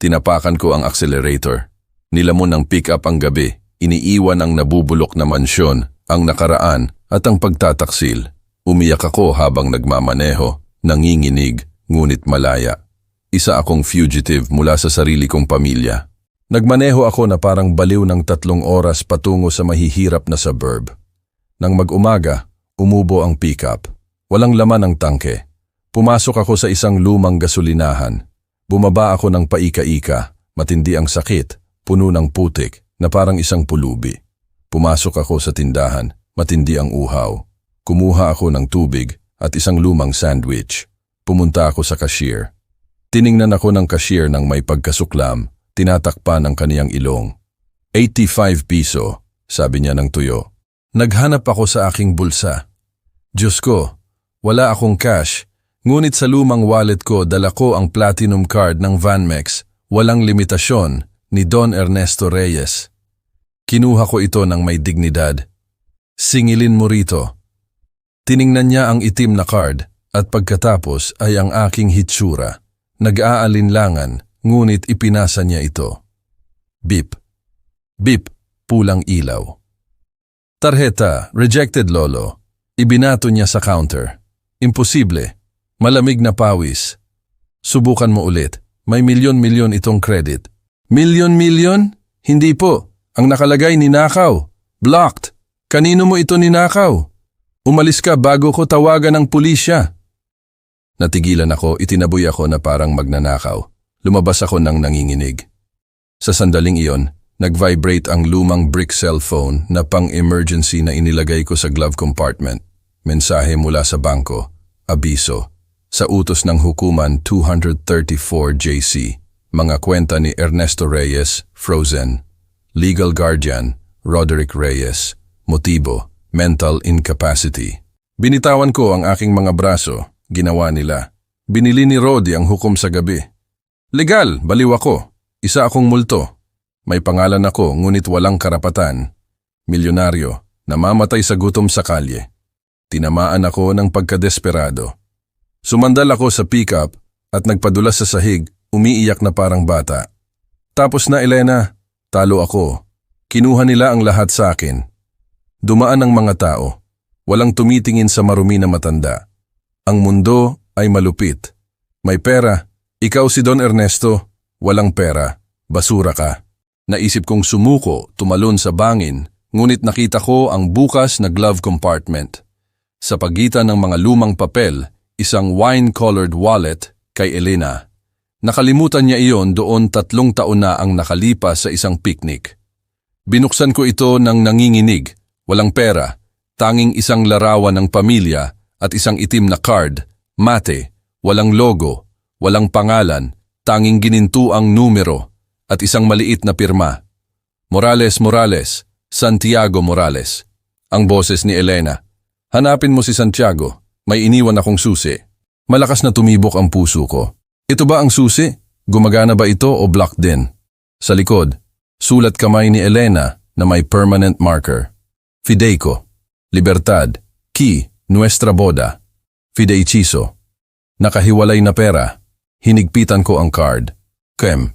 Tinapakan ko ang accelerator. Nilamon ng pick-up ang gabi. Iniiwan ang nabubulok na mansyon, ang nakaraan at ang pagtataksil. Umiyak ako habang nagmamaneho, nanginginig, ngunit malaya. Isa akong fugitive mula sa sarili kong pamilya. Nagmaneho ako na parang baliw ng 3 oras patungo sa mahihirap na suburb. Nang mag-umaga, umubo ang pick-up. Walang laman ang tangke. Pumasok ako sa isang lumang gasolinahan. Bumaba ako ng paika-ika, matindi ang sakit, puno ng putik na parang isang pulubi. Pumasok ako sa tindahan, matindi ang uhaw. Kumuha ako ng tubig at isang lumang sandwich. Pumunta ako sa cashier. Tiningnan ako ng cashier ng may pagkasuklam, tinatakpan ang kaniyang ilong. 85 piso, sabi niya ng tuyo. Naghanap ako sa aking bulsa. Diyos ko, wala akong cash. Ngunit sa lumang wallet ko dala ko ang platinum card ng Vanmex, walang limitasyon, ni Don Ernesto Reyes. Kinuha ko ito ng may dignidad. Singilin mo rito. Tiningnan niya ang itim na card at pagkatapos ay ang aking hitsura. Nag-aalinlangan, ngunit ipinasa niya ito. Beep. Beep, pulang ilaw. Tarheta, rejected lolo. Ibinato niya sa counter. Imposible. Malamig na pawis. Subukan mo ulit. May milyon-milyon itong credit. Milyon-milyon? Hindi po. Ang nakalagay ninakaw. Blocked. Kanino mo ito ninakaw? Umalis ka bago ko tawagan ng pulisya. Natigilan ako, itinaboy ako na parang magnanakaw. Lumabas ako ng nanginginig. Sa sandaling iyon, nag-vibrate ang lumang brick cellphone na pang-emergency na inilagay ko sa glove compartment. Mensahe mula sa bangko. Abiso. Sa utos ng hukuman 234 JC, mga kwenta ni Ernesto Reyes, frozen. Legal guardian, Roderick Reyes. Motibo, mental incapacity. Binitawan ko ang aking mga braso, ginawa nila. Binili ni Rodi ang hukom sa gabi. Legal, baliw ako. Isa akong multo. May pangalan ako ngunit walang karapatan. Milyonaryo, namamatay sa gutom sa kalye. Tinamaan ako ng pagkadesperado. Sumandal ako sa pick-up at nagpadulas sa sahig, umiiyak na parang bata. Tapos na Elena, talo ako. Kinuha nila ang lahat sa akin. Dumaan ang mga tao. Walang tumitingin sa marumi na matanda. Ang mundo ay malupit. May pera. Ikaw si Don Ernesto. Walang pera. Basura ka. Naisip kong sumuko, tumalon sa bangin, ngunit nakita ko ang bukas na glove compartment. Sa pagitan ng mga lumang papel, isang wine-colored wallet kay Elena. Nakalimutan niya iyon doon 3 taon na ang nakalipas sa isang picnic. Binuksan ko ito ng nanginginig, walang pera, tanging isang larawan ng pamilya at isang itim na card, mate, walang logo, walang pangalan, tanging ginintuang numero at isang maliit na pirma. Morales Morales, Santiago Morales. Ang boses ni Elena. Hanapin mo si Santiago. May iniwan akong susi. Malakas na tumibok ang puso ko. Ito ba ang susi? Gumagana ba ito o block din? Sa likod, sulat kamay ni Elena na may permanent marker. Fideico. Libertad. Key. Nuestra boda. Fideichiso. Nakahiwalay na pera. Hinigpitan ko ang card. Kem.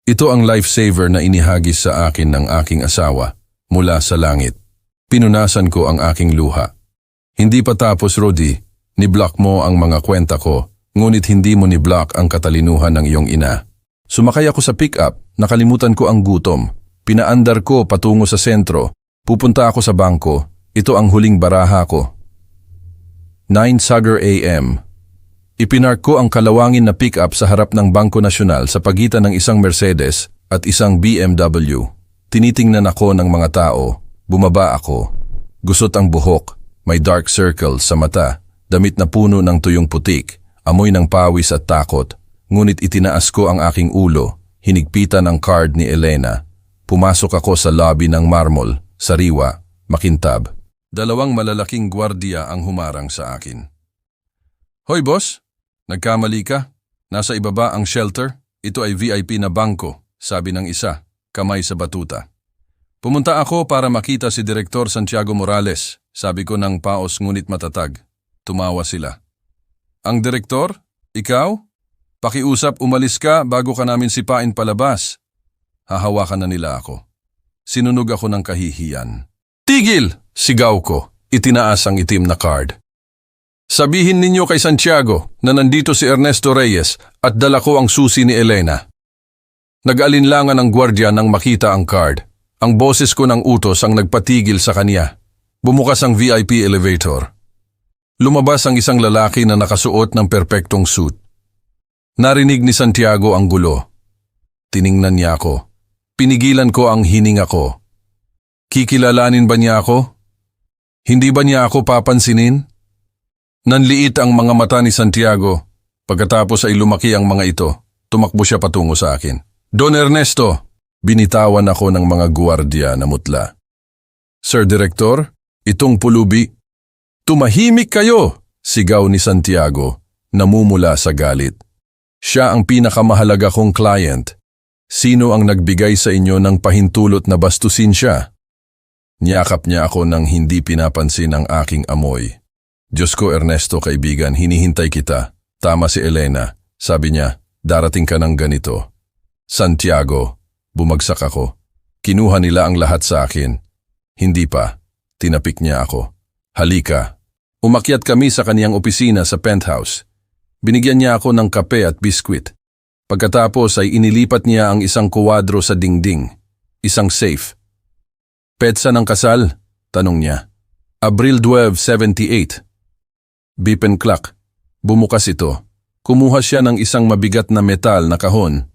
Ito ang lifesaver na inihagis sa akin ng aking asawa mula sa langit. Pinunasan ko ang aking luha. Hindi pa tapos, Rodi. Ni-block mo ang mga kwenta ko, ngunit hindi mo ni-block ang katalinuhan ng iyong ina. Sumakay ako sa pick-up, nakalimutan ko ang gutom. Pinaandar ko patungo sa sentro. Pupunta ako sa bangko. Ito ang huling baraha ko. 9 Sagar AM. Ipinark ko ang kalawangin na pick-up sa harap ng Bangko Nasyonal sa pagitan ng isang Mercedes at isang BMW. Tinitingnan ako ng mga tao. Bumaba ako. Gusot ang buhok. May dark circles sa mata. Damit na puno ng tuyong putik, amoy ng pawis at takot, ngunit itinaas ko ang aking ulo, hinigpitan ang card ni Elena. Pumasok ako sa lobby ng marmol, sariwa, makintab. 2 malalaking gwardiya ang humarang sa akin. Hoy boss, nagkamali ka. Nasa ibaba ang shelter. Ito ay VIP na bangko, sabi ng isa, kamay sa batuta. Pumunta ako para makita si Direktor Santiago Morales, sabi ko ng paos ngunit matatag. Tumawa sila. Ang direktor? Ikaw? Pakiusap, umalis ka bago ka namin sipain palabas. Hahawakan na nila ako. Sinunog ako ng kahihiyan. Tigil! Sigaw ko. Itinaas ang itim na card. Sabihin ninyo kay Santiago na nandito si Ernesto Reyes at dala ko ang susi ni Elena. Nag-alinlangan ang gwardiya nang makita ang card. Ang boses ko ng utos ang nagpatigil sa kanya. Bumukas ang VIP elevator. Lumabas ang isang lalaki na nakasuot ng perpektong suit. Narinig ni Santiago ang gulo. Tiningnan niya ako. Pinigilan ko ang hininga ko. Kikilalanin ba niya ako? Hindi ba niya ako papansinin? Nanliit ang mga mata ni Santiago. Pagkatapos ay lumaki ang mga ito. Tumakbo siya patungo sa akin. Don Ernesto! Binitawan ako ng mga guwardiya na mutla. Sir Director, itong pulubi. Tumahimik kayo! Sigaw ni Santiago, namumula sa galit. Siya ang pinakamahalaga kong client. Sino ang nagbigay sa inyo ng pahintulot na bastusin siya? Niyakap niya ako nang hindi pinapansin ang aking amoy. Diyos ko Ernesto kaibigan, hinihintay kita. Tama si Elena. Sabi niya, darating ka ng ganito. Santiago, bumagsak ako. Kinuha nila ang lahat sa akin. Hindi pa. Tinapik niya ako. Halika. Umakyat kami sa kaniyang opisina sa penthouse. Binigyan niya ako ng kape at biskwit. Pagkatapos ay inilipat niya ang isang kuwadro sa dingding. Isang safe. Petsa ng kasal? Tanong niya. Abril 12, 78. Beep and clock. Bumukas ito. Kumuha siya ng isang mabigat na metal na kahon.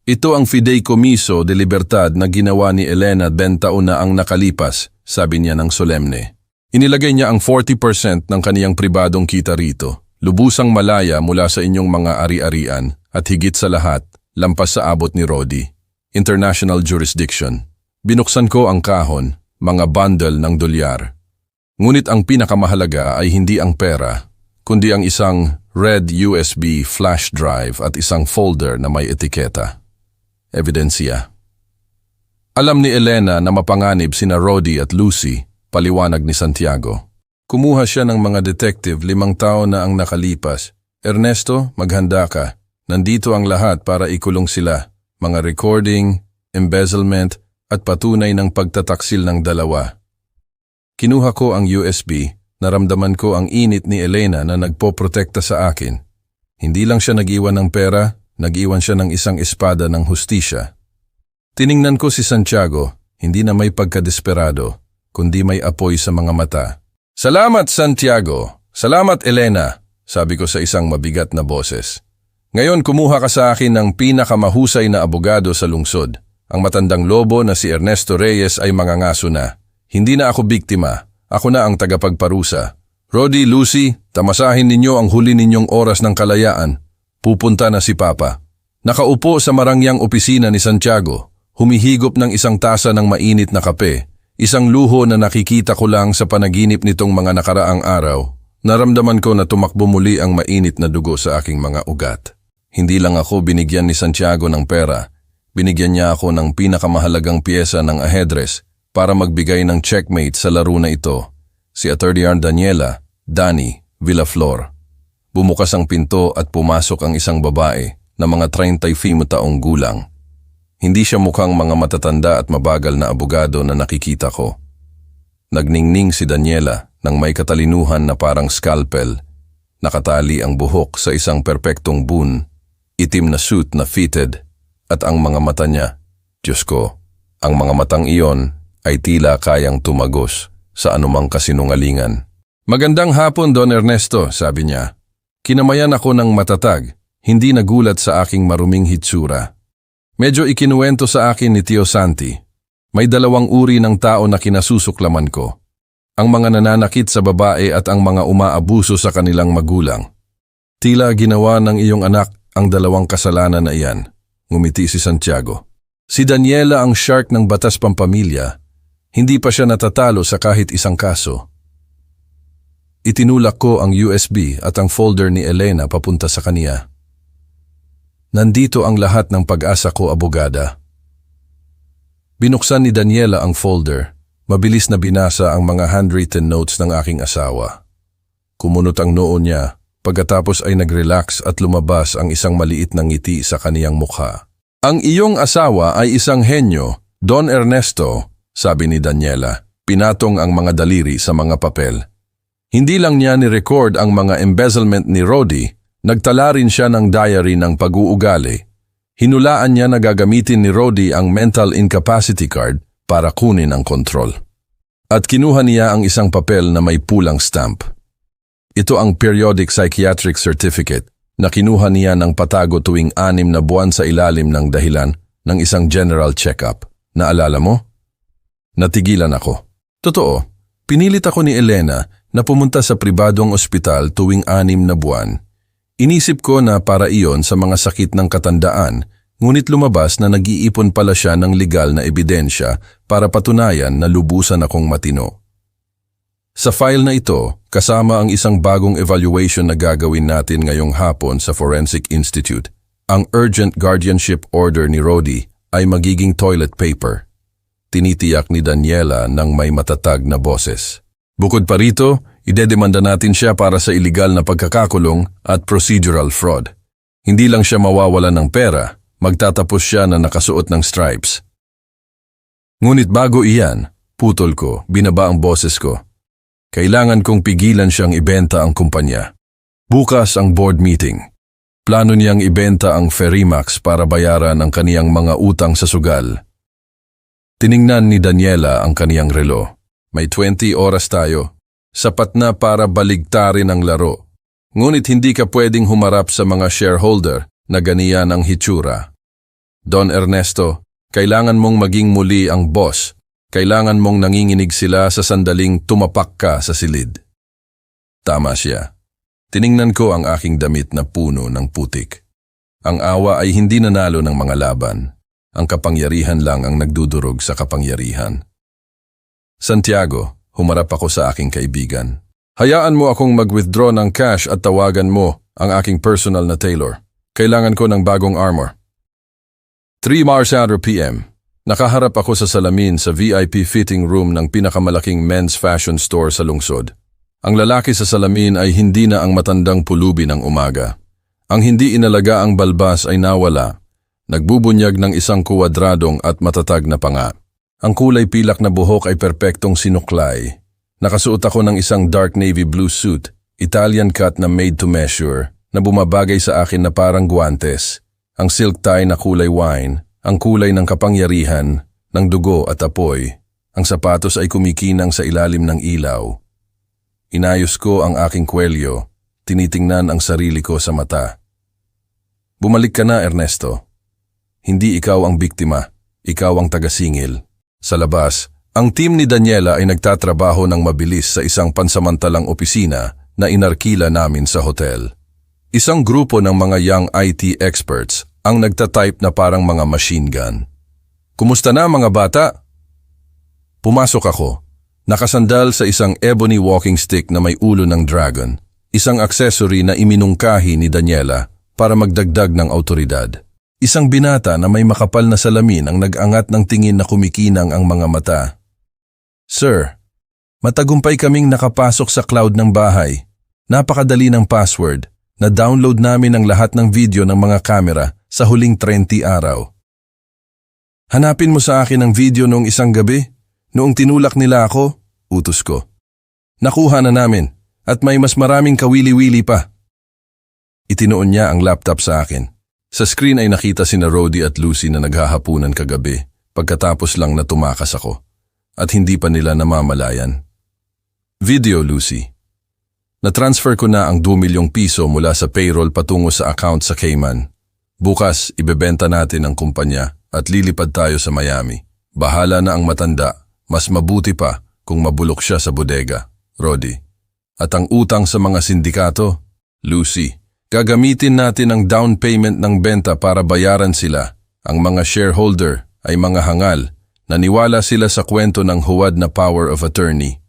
Ito ang fideicomiso de libertad na ginawa ni Elena 20 taon na ang nakalipas, sabi niya ng solemne. Inilagay niya ang 40% ng kaniyang pribadong kita rito. Lubusang malaya mula sa inyong mga ari-arian at higit sa lahat, lampas sa abot ni Rodi. International jurisdiction. Binuksan ko ang kahon, mga bundle ng dolyar. Ngunit ang pinakamahalaga ay hindi ang pera, kundi ang isang red USB flash drive at isang folder na may etiketa. Ebidensya. Alam ni Elena na mapanganib sina Rodi at Lucy, paliwanag ni Santiago. Kumuha siya ng mga detective 5 taon na ang nakalipas. Ernesto, maghanda ka. Nandito ang lahat para ikulong sila. Mga recording, embezzlement, at patunay ng pagtataksil ng dalawa. Kinuha ko ang USB, naramdaman ko ang init ni Elena na nagpoprotekta sa akin. Hindi lang siya nag-iwan ng pera, nag-iwan siya ng isang espada ng hustisya. Tiningnan ko si Santiago, hindi na may pagkadesperado, kundi may apoy sa mga mata. Salamat Santiago, salamat Elena, sabi ko sa isang mabigat na boses. Ngayon kumuha ka sa akin ng pinakamahusay na abogado sa lungsod. Ang matandang lobo na si Ernesto Reyes ay mangangaso na. Hindi na ako biktima, ako na ang tagapagparusa. Rodi, Lucy, tamasahin ninyo ang huli ninyong oras ng kalayaan. Pupunta na si Papa. Nakaupo sa marangyang opisina ni Santiago, humihigop ng isang tasa ng mainit na kape. Isang luho na nakikita ko lang sa panaginip nitong mga nakaraang araw. Naramdaman ko na tumakbo muli ang mainit na dugo sa aking mga ugat. Hindi lang ako binigyan ni Santiago ng pera. Binigyan niya ako ng pinakamahalagang piyesa ng ahedres para magbigay ng checkmate sa laro na ito. Si Attorney Daniela, Danny, Villaflor. Bumukas ang pinto at pumasok ang isang babae na mga 35 taong gulang. Hindi siya mukhang mga matatanda at mabagal na abogado na nakikita ko. Nagningning si Daniela nang may katalinuhan na parang scalpel. Nakatali ang buhok sa isang perpektong bun, itim na suit na fitted, at ang mga mata niya, Diyos ko, ang mga matang iyon ay tila kayang tumagos sa anumang kasinungalingan. Magandang hapon, Don Ernesto, sabi niya. Kinamayan ako ng matatag, hindi nagulat sa aking maruming hitsura. Medyo ikinuwento sa akin ni Tio Santi. May 2 uri ng tao na kinasusuklaman ko. Ang mga nananakit sa babae at ang mga umaabuso sa kanilang magulang. Tila ginawa ng iyong anak ang 2 kasalanan na iyan, ngumiti si Santiago. Si Daniela ang shark ng batas pampamilya. Hindi pa siya natatalo sa kahit isang kaso. Itinulak ko ang USB at ang folder ni Elena papunta sa kaniya. Nandito ang lahat ng pag-asa ko, abogada. Binuksan ni Daniela ang folder. Mabilis na binasa ang mga handwritten notes ng aking asawa. Kumunot ang noo niya, Pagkatapos ay nag-relax at lumabas ang isang maliit na ngiti sa kaniyang mukha. Ang iyong asawa ay isang henyo, Don Ernesto, sabi ni Daniela. Pinatong ang mga daliri sa mga papel. Hindi lang niya ni-record ang mga embezzlement ni Rody, nagtala rin siya ng diary ng pag-uugali. Hinulaan niya na gagamitin ni Rody ang mental incapacity card para kunin ang kontrol. At kinuha niya ang isang papel na may pulang stamp. Ito ang periodic psychiatric certificate na kinuha niya ng patago tuwing 6 na buwan sa ilalim ng dahilan ng isang general check-up. Naalala mo? Natigilan ako. Totoo, pinilit ako ni Elena na pumunta sa pribadong ospital tuwing 6 na buwan. Inisip ko na para iyon sa mga sakit ng katandaan, ngunit lumabas na nag-iipon pala siya ng legal na ebidensya para patunayan na lubusan akong matino. Sa file na ito, kasama ang isang bagong evaluation na gagawin natin ngayong hapon sa Forensic Institute. Ang urgent guardianship order ni Rody ay magiging toilet paper. Tinitiyak ni Daniela ng may matatag na boses. Bukod pa rito, idedemanda natin siya para sa iligal na pagkakakulong at procedural fraud. Hindi lang siya mawawalan ng pera, magtatapos siya na nakasuot ng stripes. Ngunit bago iyan, putol ko, binaba ang boses ko. Kailangan kong pigilan siyang ibenta ang kumpanya. Bukas ang board meeting. Plano niyang ibenta ang Ferimax para bayaran ang kaniyang mga utang sa sugal. Tiningnan ni Daniela ang kaniyang relo. May 20 oras tayo. Sapat na para baligtarin ang laro. Ngunit hindi ka pwedeng humarap sa mga shareholder na ganiyan ang hitsura. Don Ernesto, kailangan mong maging muli ang boss. Kailangan mong nanginginig sila sa sandaling tumapak ka sa silid. Tama siya. Tiningnan ko ang aking damit na puno ng putik. Ang awa ay hindi nanalo ng mga laban. Ang kapangyarihan lang ang nagdudurog sa kapangyarihan. Santiago, humarap ako sa aking kaibigan. Hayaan mo akong mag-withdraw ng cash at tawagan mo ang aking personal na tailor. Kailangan ko ng bagong armor. 3 Marsador PM. Nakaharap ako sa salamin sa VIP fitting room ng pinakamalaking men's fashion store sa lungsod. Ang lalaki sa salamin ay hindi na ang matandang pulubi ng umaga. Ang hindi inalaga ang balbas ay nawala. Nagbubunyag ng isang kuwadradong at matatag na panga. Ang kulay pilak na buhok ay perpektong sinuklay. Nakasuot ako ng isang dark navy blue suit, Italian cut na made to measure, na bumabagay sa akin na parang guwantes. Ang silk tie na kulay wine, ang kulay ng kapangyarihan, ng dugo at apoy. Ang sapatos ay kumikinang sa ilalim ng ilaw. Inayos ko ang aking kwelyo, tinitingnan ang sarili ko sa mata. Bumalik ka na, Ernesto. Hindi ikaw ang biktima, ikaw ang tagasingil. Sa labas, ang team ni Daniela ay nagtatrabaho ng mabilis sa isang pansamantalang opisina na inarkila namin sa hotel. Isang grupo ng mga young IT experts ang nagtatype na parang mga machine gun. Kumusta na mga bata? Pumasok ako, nakasandal sa isang ebony walking stick na may ulo ng dragon, isang accessory na iminungkahi ni Daniela para magdagdag ng autoridad. Isang binata na may makapal na salamin ang nag-angat ng tingin na kumikinang ang mga mata. Sir, matagumpay kaming nakapasok sa cloud ng bahay. Napakadali ng password. Na-download namin ang lahat ng video ng mga kamera sa huling 30 araw. Hanapin mo sa akin ang video noong isang gabi, noong tinulak nila ako, utos ko. Nakuha na namin at may mas maraming kawili-wili pa. Itinoon niya ang laptop sa akin. Sa screen ay nakita sina Rody at Lucy na naghahapunan kagabi pagkatapos lang na tumakas ako at hindi pa nila namamalayan. Video, Lucy. Na-transfer ko na ang 2 milyong piso mula sa payroll patungo sa account sa Cayman. Bukas, ibebenta natin ang kumpanya at lilipad tayo sa Miami. Bahala na ang matanda, mas mabuti pa kung mabulok siya sa bodega, Rody. At ang utang sa mga sindikato, Lucy. Gagamitin natin ang down payment ng benta para bayaran sila. Ang mga shareholder ay mga hangal. Naniwala sila sa kwento ng huwad na power of attorney.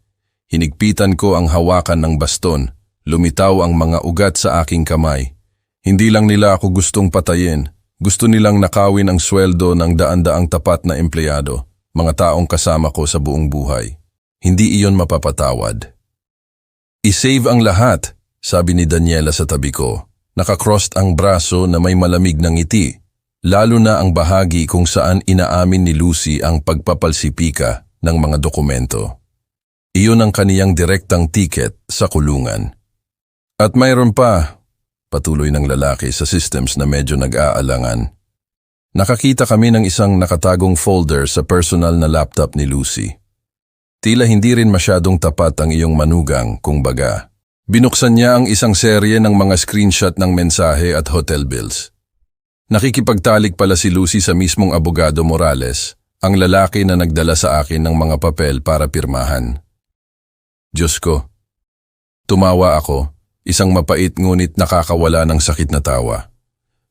Hinigpitan ko ang hawakan ng baston. Lumitaw ang mga ugat sa aking kamay. Hindi lang nila ako gustong patayin. Gusto nilang nakawin ang sweldo ng daan-daang tapat na empleyado, mga taong kasama ko sa buong buhay. Hindi iyon mapapatawad. I-save ang lahat. sabi ni Daniela sa tabi ko. Nakakrossed ang braso na may malamig na ngiti, lalo na ang bahagi kung saan inaamin ni Lucy ang pagpapalsipika ng mga dokumento. Iyon ang kaniyang direktang ticket sa kulungan. At mayroon pa, patuloy ng lalaki sa systems na medyo nag-aalangan. Nakakita kami ng isang nakatagong folder sa personal na laptop ni Lucy. Tila hindi rin masyadong tapat ang iyong manugang, kung baga. Binuksan niya ang isang serye ng mga screenshot ng mensahe at hotel bills. Nakikipagtalik pala si Lucy sa mismong abogado Morales, ang lalaki na nagdala sa akin ng mga papel para pirmahan. Diyos ko. Tumawa ako, isang mapait ngunit nakakawala ng sakit na tawa.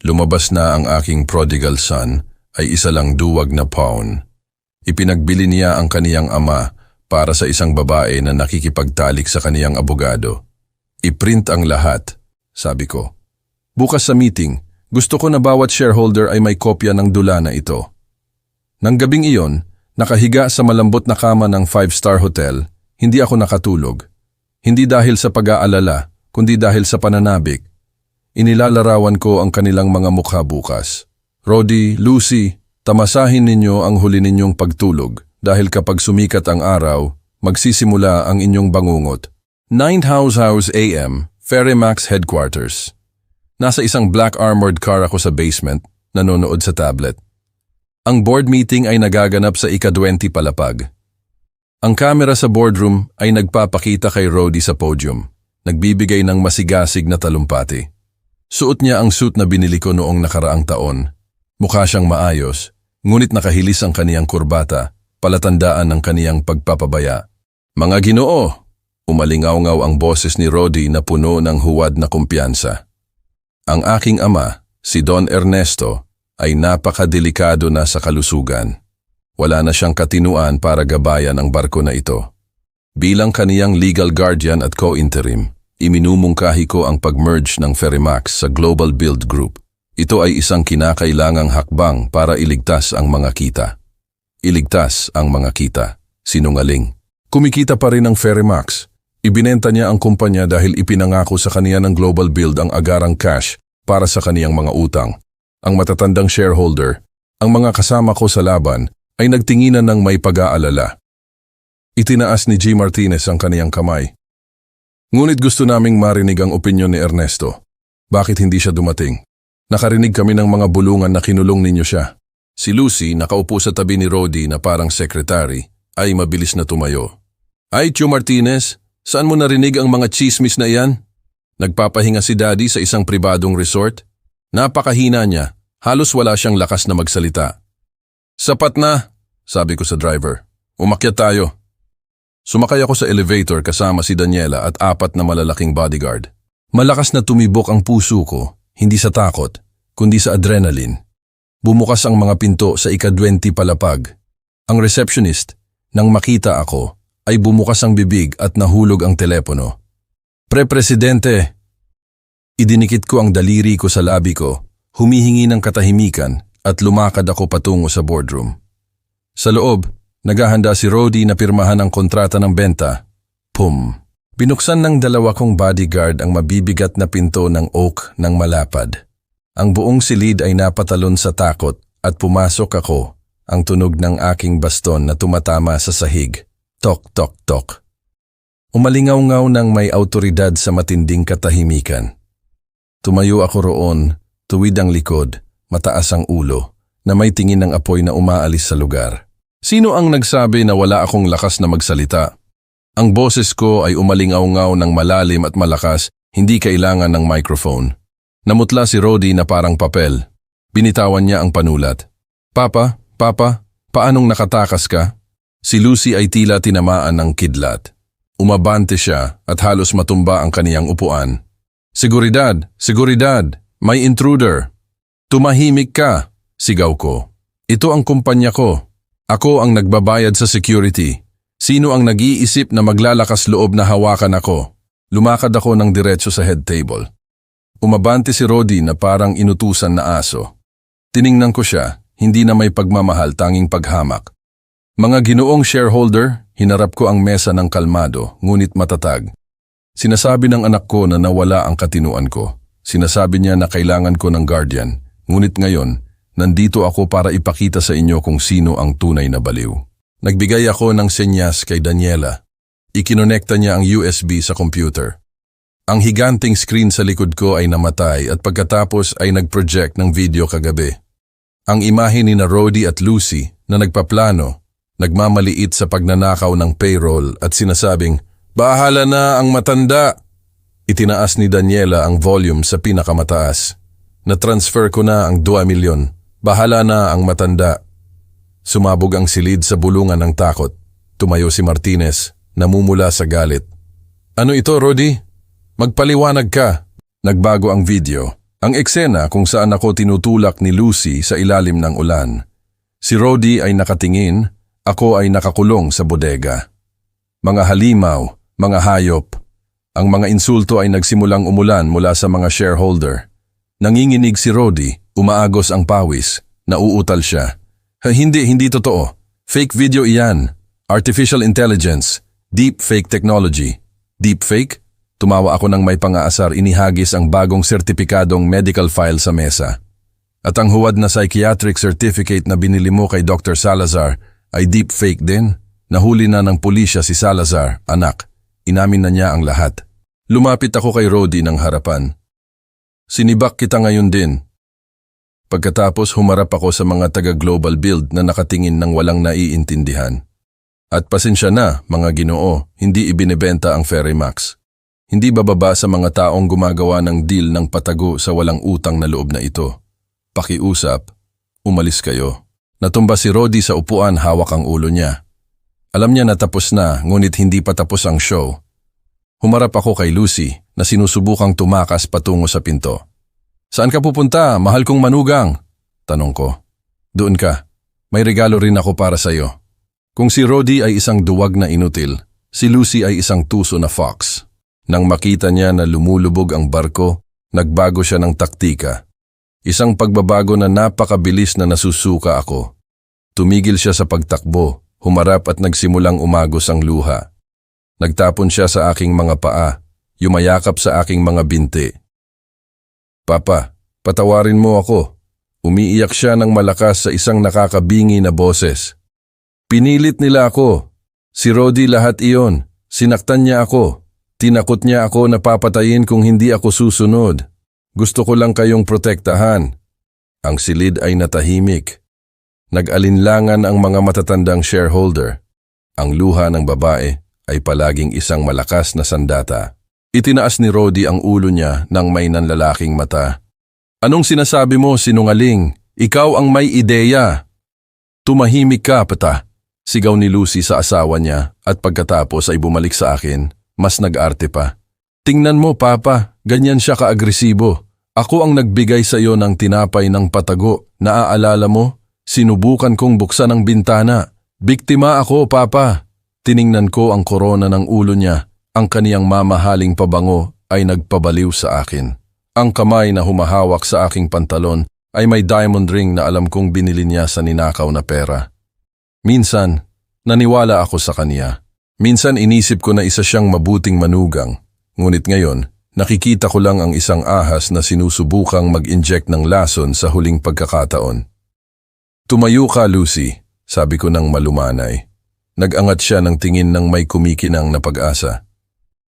Lumabas na ang aking prodigal son ay isa lang duwag na pawn. Ipinagbili niya ang kaniyang ama para sa isang babae na nakikipagtalik sa kaniyang abogado. I-print ang lahat, sabi ko. Bukas sa meeting, gusto ko na bawat shareholder ay may kopya ng dula na ito. Nang gabing iyon, nakahiga sa malambot na kama ng 5-star hotel, hindi ako nakatulog. Hindi dahil sa pag-aalala, kundi dahil sa pananabik. Inilalarawan ko ang kanilang mga mukha bukas. Rodi, Lucy, tamasahin ninyo ang huli ninyong pagtulog dahil kapag sumikat ang araw, magsisimula ang inyong bangungot. 9 House AM, Ferrymax Headquarters. Nasa isang black armored car ako sa basement, nanonood sa tablet. Ang board meeting ay nagaganap sa ika-20 palapag. Ang kamera sa boardroom ay nagpapakita kay Rodi sa podium, nagbibigay ng masigasig na talumpati. Suot niya ang suit na binili ko noong nakaraang taon. Mukha siyang maayos, ngunit nakahilis ang kaniyang kurbata, palatandaan ng kaniyang pagpapabaya. Mga Ginoo! Umalingaw-ngaw ang boses ni Rodi na puno ng huwad na kumpiyansa. Ang aking ama, si Don Ernesto, ay napakadelikado na sa kalusugan. Wala na siyang katinuan para gabayan ang barko na ito. Bilang kaniyang legal guardian at co-interim, iminumungkahi ko ang pag-merge ng Ferrymax sa Global Build Group. Ito ay isang kinakailangang hakbang para iligtas ang mga kita. Iligtas ang mga kita. Sinungaling. Kumikita pa rin ang Ferrymax. Ibinenta niya ang kumpanya dahil ipinangako sa kaniya ng Global Build ang agarang cash para sa kaniyang mga utang. Ang matatandang shareholder, ang mga kasama ko sa laban, ay nagtinginan ng may pag-aalala. Itinaas ni G. Martinez ang kaniyang kamay. Ngunit gusto naming marinig ang opinyon ni Ernesto. Bakit hindi siya dumating? Nakarinig kami ng mga bulungan na kinulong ninyo siya. Si Lucy, nakaupo sa tabi ni Rodi na parang secretary, ay mabilis na tumayo. Ay, Tio Martinez, saan mo narinig ang mga chismis na iyan? Nagpapahinga si Daddy sa isang pribadong resort? Napakahina niya, halos wala siyang lakas na magsalita. Sapat na, sabi ko sa driver. Umakyat tayo. Sumakay ako sa elevator kasama si Daniela at 4 na malalaking bodyguard. Malakas na tumibok ang puso ko, hindi sa takot, kundi sa adrenaline. Bumukas ang mga pinto sa ika-20 palapag. Ang receptionist, nang makita ako, ay bumukas ang bibig at nahulog ang telepono. Pre-presidente! Idinikit ko ang daliri ko sa labi ko, humihingi ng katahimikan at lumakad ako patungo sa boardroom. Sa loob, naghahanda si Rodi na pirmahan ang kontrata ng benta. Pum! Binuksan ng 2 kong bodyguard ang mabibigat na pinto ng oak ng malapad. Ang buong silid ay napatalon sa takot at pumasok ako, ang tunog ng aking baston na tumatama sa sahig. Tok, tok, tok. Umalingaw-ngaw ng may autoridad sa matinding katahimikan. Tumayo ako roon, tuwid ang likod, mataas ang ulo, na may tingin ng apoy na umaalis sa lugar. Sino ang nagsabi na wala akong lakas na magsalita? Ang boses ko ay umalingaw-ngaw ng malalim at malakas, hindi kailangan ng microphone. Namutla si Rodi na parang papel. Binitawan niya ang panulat. Papa, paanong nakatakas ka? Si Lucy ay tila tinamaan ng kidlat. Umabante siya at halos matumba ang kaniyang upuan. Seguridad, may intruder. Tumahimik ka, sigaw ko. Ito ang kumpanya ko. Ako ang nagbabayad sa security. Sino ang nag-iisip na maglalakas loob na hawakan ako? Lumakad ako ng diretso sa head table. Umabante si Rodi na parang inutusan na aso. Tiningnan ko siya, hindi na may pagmamahal, tanging paghamak. Mga ginoong shareholder, hinarap ko ang mesa ng kalmado, ngunit matatag. Sinasabi ng anak ko na nawala ang katinuan ko. Sinasabi niya na kailangan ko ng guardian. Ngunit ngayon, nandito ako para ipakita sa inyo kung sino ang tunay na baliw. Nagbigay ako ng senyas kay Daniela. Ikinonekta niya ang USB sa computer. Ang higanting screen sa likod ko ay namatay at pagkatapos ay nag-project ng video kagabi. Ang imahe ni na Rody at Lucy na nagpaplano, nagmamaliit sa pagnanakaw ng payroll at sinasabing, "Bahala na ang matanda." Itinaas ni Daniela ang volume sa pinakamataas. Na-transfer ko na ang 2 milyon. Bahala na ang matanda. Sumabog ang silid sa bulungan ng takot. Tumayo si Martinez, namumula sa galit. "Ano ito, Rody? Magpaliwanag ka." Nagbago ang video. Ang eksena kung saan ako tinutulak ni Lucy sa ilalim ng ulan. Si Rody ay nakatingin, ako ay nakakulong sa bodega. Mga halimaw, mga hayop. Ang mga insulto ay nagsimulang umulan mula sa mga shareholder. Nanginginig si Rody, umaagos ang pawis, nauutal siya. Hindi totoo. Fake video iyan. Artificial intelligence. Deep fake technology." "Deep fake?" Tumawa ako ng may pang-aasar, inihagis ang bagong sertipikadong medical file sa mesa. "At ang huwad na psychiatric certificate na binili mo kay Dr. Salazar ay deep fake din? Nahuli na ng pulisya si Salazar, anak. Inamin na niya ang lahat." Lumapit ako kay Rody ng harapan. "Sinibak kita ngayon din." Pagkatapos humarap ako sa mga taga-Global Build na nakatingin ng walang naiintindihan. "At pasensya na, mga Ginoo, hindi ibinebenta ang Ferrymax. Hindi bababa sa mga taong gumagawa ng deal ng patago sa walang utang na loob na ito. Pakiusap, umalis kayo." Natumba si Rody sa upuan, hawak ang ulo niya. Alam niya na tapos na, ngunit hindi pa tapos ang show. Humarap ako kay Lucy na sinusubukang tumakas patungo sa pinto. "Saan ka pupunta, mahal kong manugang?" Tanong ko. "Doon ka. May regalo rin ako para sa iyo." Kung si Rody ay isang duwag na inutil, si Lucy ay isang tuso na fox. Nang makita niya na lumulubog ang barko, nagbago siya ng taktika. Isang pagbabago na napakabilis na nasusuka ako. Tumigil siya sa pagtakbo, humarap at nagsimulang umagos ang luha. Nagtapon siya sa aking mga paa, yumayakap sa aking mga binti. "Papa, patawarin mo ako." Umiiyak siya ng malakas sa isang nakakabingi na boses. "Pinilit nila ako. Si Rody lahat iyon. Sinaktan niya ako. Tinakot niya ako na papatayin kung hindi ako susunod. Gusto ko lang kayong protektahan." Ang silid ay natahimik. Nag-alinlangan ang mga matatandang shareholder. Ang luha ng babae ay palaging isang malakas na sandata. Itinaas ni Rody ang ulo niya ng may nanlalaking mata. "Anong sinasabi mo, sinungaling? Ikaw ang may ideya." "Tumahimik ka, pata," sigaw ni Lucy sa asawa niya at pagkatapos ay bumalik sa akin, mas nag-arte pa. "Tingnan mo, Papa, ganyan siya ka-agresibo. Ako ang nagbigay sa iyo ng tinapay ng patago. Naaalala mo? Sinubukan kong buksan ang bintana. Biktima ako, Papa." Tiningnan ko ang korona ng ulo niya. Ang kaniyang mamahaling pabango ay nagpabaliw sa akin. Ang kamay na humahawak sa aking pantalon ay may diamond ring na alam kong binili niya sa ninakaw na pera. Minsan, naniwala ako sa kaniya. Minsan inisip ko na isa siyang mabuting manugang. Ngunit ngayon, nakikita ko lang ang isang ahas na sinusubukang mag-inject ng lason sa huling pagkakataon. "Tumayo ka, Lucy," sabi ko ng malumanay. Nag-angat siya ng tingin ng may kumikinang na pag-asa.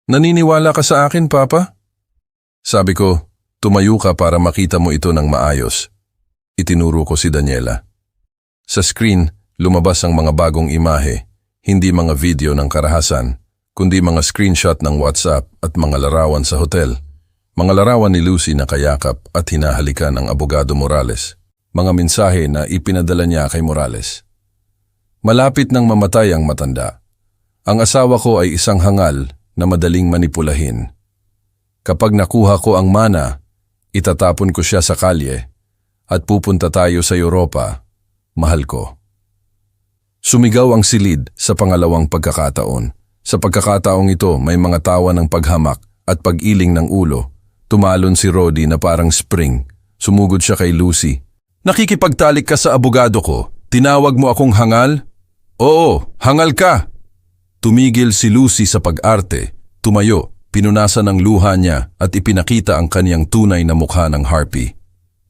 "Naniniwala ka sa akin, Papa?" Sabi ko, "Tumayo ka para makita mo ito ng maayos." Itinuro ko si Daniela. Sa screen, lumabas ang mga bagong imahe, hindi mga video ng karahasan, kundi mga screenshot ng WhatsApp at mga larawan sa hotel. Mga larawan ni Lucy na kayakap at hinahalikan ang abogado Morales. Mga mensahe na ipinadala niya kay Morales. Malapit nang mamatay ang matanda. Ang asawa ko ay isang hangal na madaling manipulahin. Kapag nakuha ko ang mana, itatapon ko siya sa kalye at pupunta tayo sa Europa, mahal ko. Sumigaw ang silid sa pangalawang pagkakataon. Sa pagkakataong ito, may mga tawa ng paghamak at pag-iling ng ulo. Tumalon si Rody na parang spring. Sumugod siya kay Lucy. "Nakikipagtalik ka sa abogado ko. Tinawag mo akong hangal?" "Oo, hangal ka." Tumigil si Lucy sa pag-arte, tumayo Pinunasan ng luha niya at ipinakita ang kaniyang tunay na mukha ng harpy.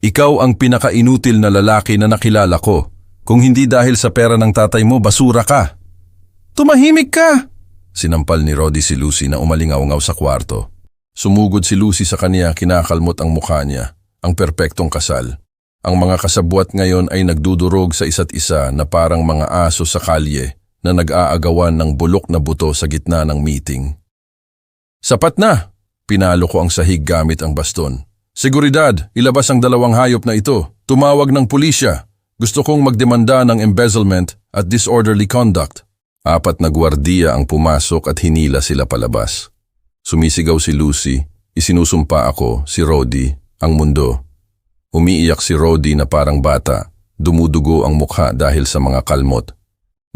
Ikaw ang pinakainutil na lalaki na nakilala ko. Kung hindi dahil sa pera ng tatay mo, basura ka. Tumahimik ka! Sinampal ni Roddy si Lucy na umalingaw-ngaw sa kwarto. Sumugod si Lucy sa kaniya, kinakalmot ang mukha niya, ang perpektong kasal. Ang mga kasabwat ngayon ay nagdudurog sa isa't isa na parang mga aso sa kalye na nag-aagawan ng bulok na buto sa gitna ng meeting. Sapat na! Pinalo ko ang sahig gamit ang baston. Seguridad, ilabas ang dalawang hayop na ito. Tumawag ng pulisya. Gusto kong magdemanda ng embezzlement at disorderly conduct. 4 na gwardiya ang pumasok at hinila sila palabas. Sumisigaw si Lucy, isinusumpa ako, si Roddy, ang mundo. Umiiyak si Roddy na parang bata, dumudugo ang mukha dahil sa mga kalmot.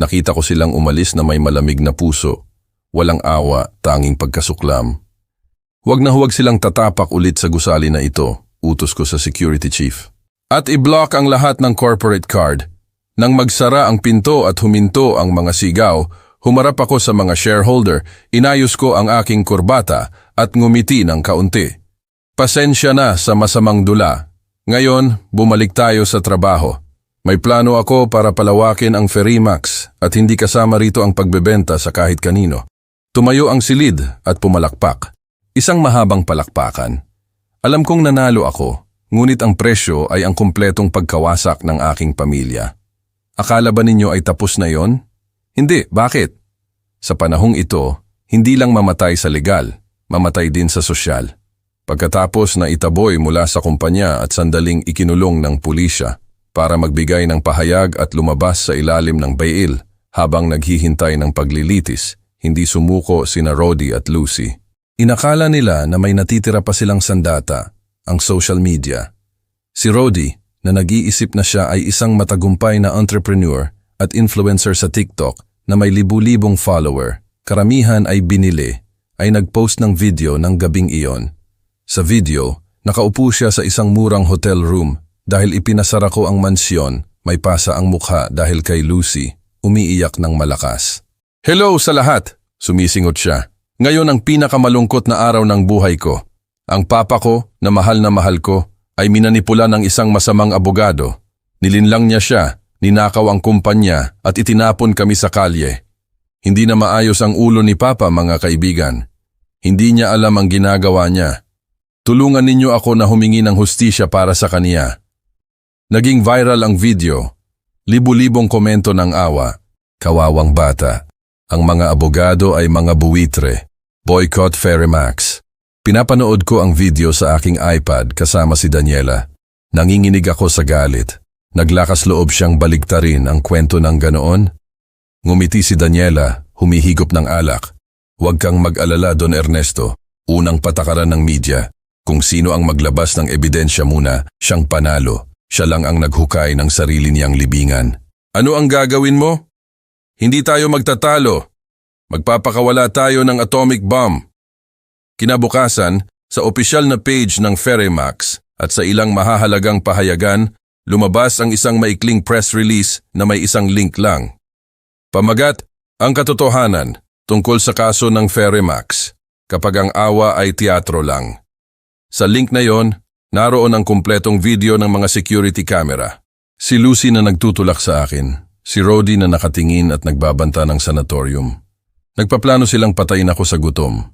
Nakita ko silang umalis na may malamig na puso, walang awa, tanging pagkasuklam. Huwag na huwag silang tatapak ulit sa gusali na ito, utos ko sa security chief. At i-block ang lahat ng corporate card. Nang magsara ang pinto at huminto ang mga sigaw, humarap ako sa mga shareholder, inayos ko ang aking kurbata at ngumiti ng kaunti. Pasensya na sa masamang dula. Ngayon, bumalik tayo sa trabaho. May plano ako para palawakin ang Ferrymax at hindi kasama rito ang pagbebenta sa kahit kanino. Tumayo ang silid at pumalakpak. Isang mahabang palakpakan. Alam kong nanalo ako, ngunit ang presyo ay ang kumpletong pagkawasak ng aking pamilya. Akala ba ninyo ay tapos na yon? Hindi, bakit? Sa panahong ito, hindi lang mamatay sa legal, mamatay din sa sosyal. Pagkatapos na itaboy mula sa kumpanya at sandaling ikinulong ng pulisya para magbigay ng pahayag at lumabas sa ilalim ng bail habang naghihintay ng paglilitis, hindi sumuko sina Roddy at Lucy. Inakala nila na may natitira pa silang sandata, ang social media. Si Roddy, na nag-iisip na siya ay isang matagumpay na entrepreneur at influencer sa TikTok na may libu-libong follower, karamihan ay binili, ay nag-post ng video ng gabing iyon. Sa video, nakaupo siya sa isang murang hotel room dahil ipinasara ko ang mansyon, may pasa ang mukha dahil kay Lucy, umiiyak ng malakas. Hello sa lahat! Sumisingot siya. Ngayon ang pinakamalungkot na araw ng buhay ko. Ang papa ko, na mahal ko, ay minanipula ng isang masamang abogado. Nilinlang niya siya, ninakaw ang kumpanya at itinapon kami sa kalye. Hindi na maayos ang ulo ni Papa, mga kaibigan. Hindi niya alam ang ginagawa niya. Tulungan ninyo ako na humingi ng hustisya para sa kaniya. Naging viral ang video. Libu-libong komento ng awa. Kawawang bata. Ang mga abogado ay mga buwitre. Boycott Ferrymax. Pinapanood ko ang video sa aking iPad kasama si Daniela. Nanginginig ako sa galit. Naglakas loob siyang baligtarin ang kwento ng ganoon. Ngumiti si Daniela, humihigop ng alak. Huwag kang mag-alala, Don Ernesto. Unang patakaran ng media. Kung sino ang maglabas ng ebidensya muna, siyang panalo. Siya lang ang naghukay ng sarili niyang libingan. Ano ang gagawin mo? Hindi tayo magtatalo. Magpapakawala tayo ng atomic bomb. Kinabukasan, sa opisyal na page ng Ferrymax at sa ilang mahahalagang pahayagan, lumabas ang isang maikling press release na may isang link lang. Pamagat, ang katotohanan tungkol sa kaso ng Ferrymax kapag ang awa ay teatro lang. Sa link na yon, naroon ang kumpletong video ng mga security camera. Si Lucy na nagtutulak sa akin, si Roddy na nakatingin at nagbabanta ng sanatorium. Nagpaplano silang patayin ako sa gutom.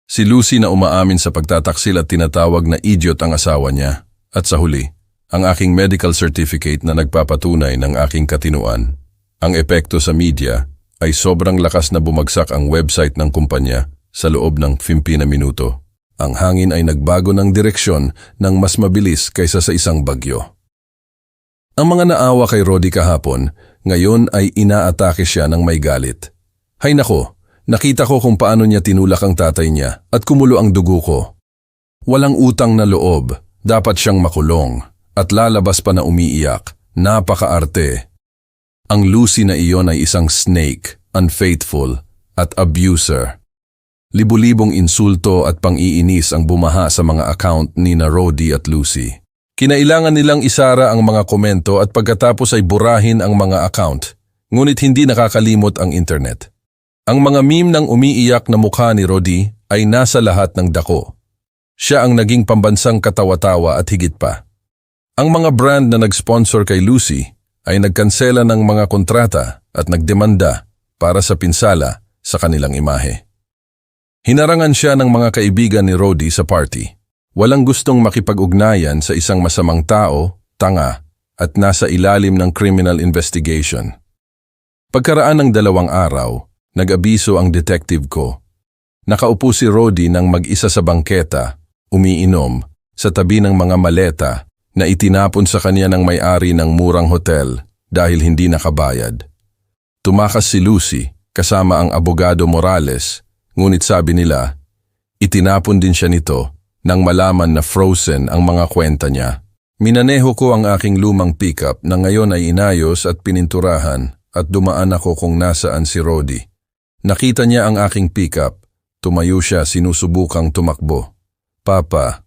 Si Lucy na umaamin sa pagtataksil at tinatawag na idiot ang asawa niya. At sa huli, ang aking medical certificate na nagpapatunay ng aking katinuan. Ang epekto sa media ay sobrang lakas na bumagsak ang website ng kumpanya sa loob ng 15 na minuto. Ang hangin ay nagbago ng direksyon ng mas mabilis kaysa sa isang bagyo. Ang mga naawa kay Roddy kahapon, ngayon ay inaatake siya ng may galit. Hay nako! Nakita ko kung paano niya tinulak ang tatay niya at kumulo ang dugo ko. Walang utang na loob, dapat siyang makulong at lalabas pa na umiiyak. Napakaarte. Ang Lucy na iyon ay isang snake, unfaithful at abuser. Libu-libong insulto at pang-iinis ang bumaha sa mga account ni na Roddy at Lucy. Kinailangan nilang isara ang mga komento at pagkatapos ay burahin ang mga account, ngunit hindi nakakalimot ang internet. Ang mga meme ng umiiyak na mukha ni Roddy ay nasa lahat ng dako. Siya ang naging pambansang katawa-tawa at higit pa. Ang mga brand na nag-sponsor kay Lucy ay nagkansela ng mga kontrata at nagdemanda para sa pinsala sa kanilang imahe. Hinarangan siya ng mga kaibigan ni Rodi sa party. Walang gustong makipag-ugnayan sa isang masamang tao, tanga, at nasa ilalim ng criminal investigation. Pagkaraan ng 2 araw, nag-abiso ang detective ko. Nakaupo si Rodi nang mag-isa sa bangketa, umiinom, sa tabi ng mga maleta na itinapon sa kanya ng may-ari ng murang hotel dahil hindi nakabayad. Tumakas si Lucy kasama ang abogado Morales, ngunit sabi nila, itinapon din siya nito nang malaman na frozen ang mga kwenta niya. Minaneho ko ang aking lumang pickup na ngayon ay inayos at pininturahan at dumaan ako kung nasaan si Rodi. Nakita niya ang aking pickup, tumayo siya sinusubukang tumakbo. Papa,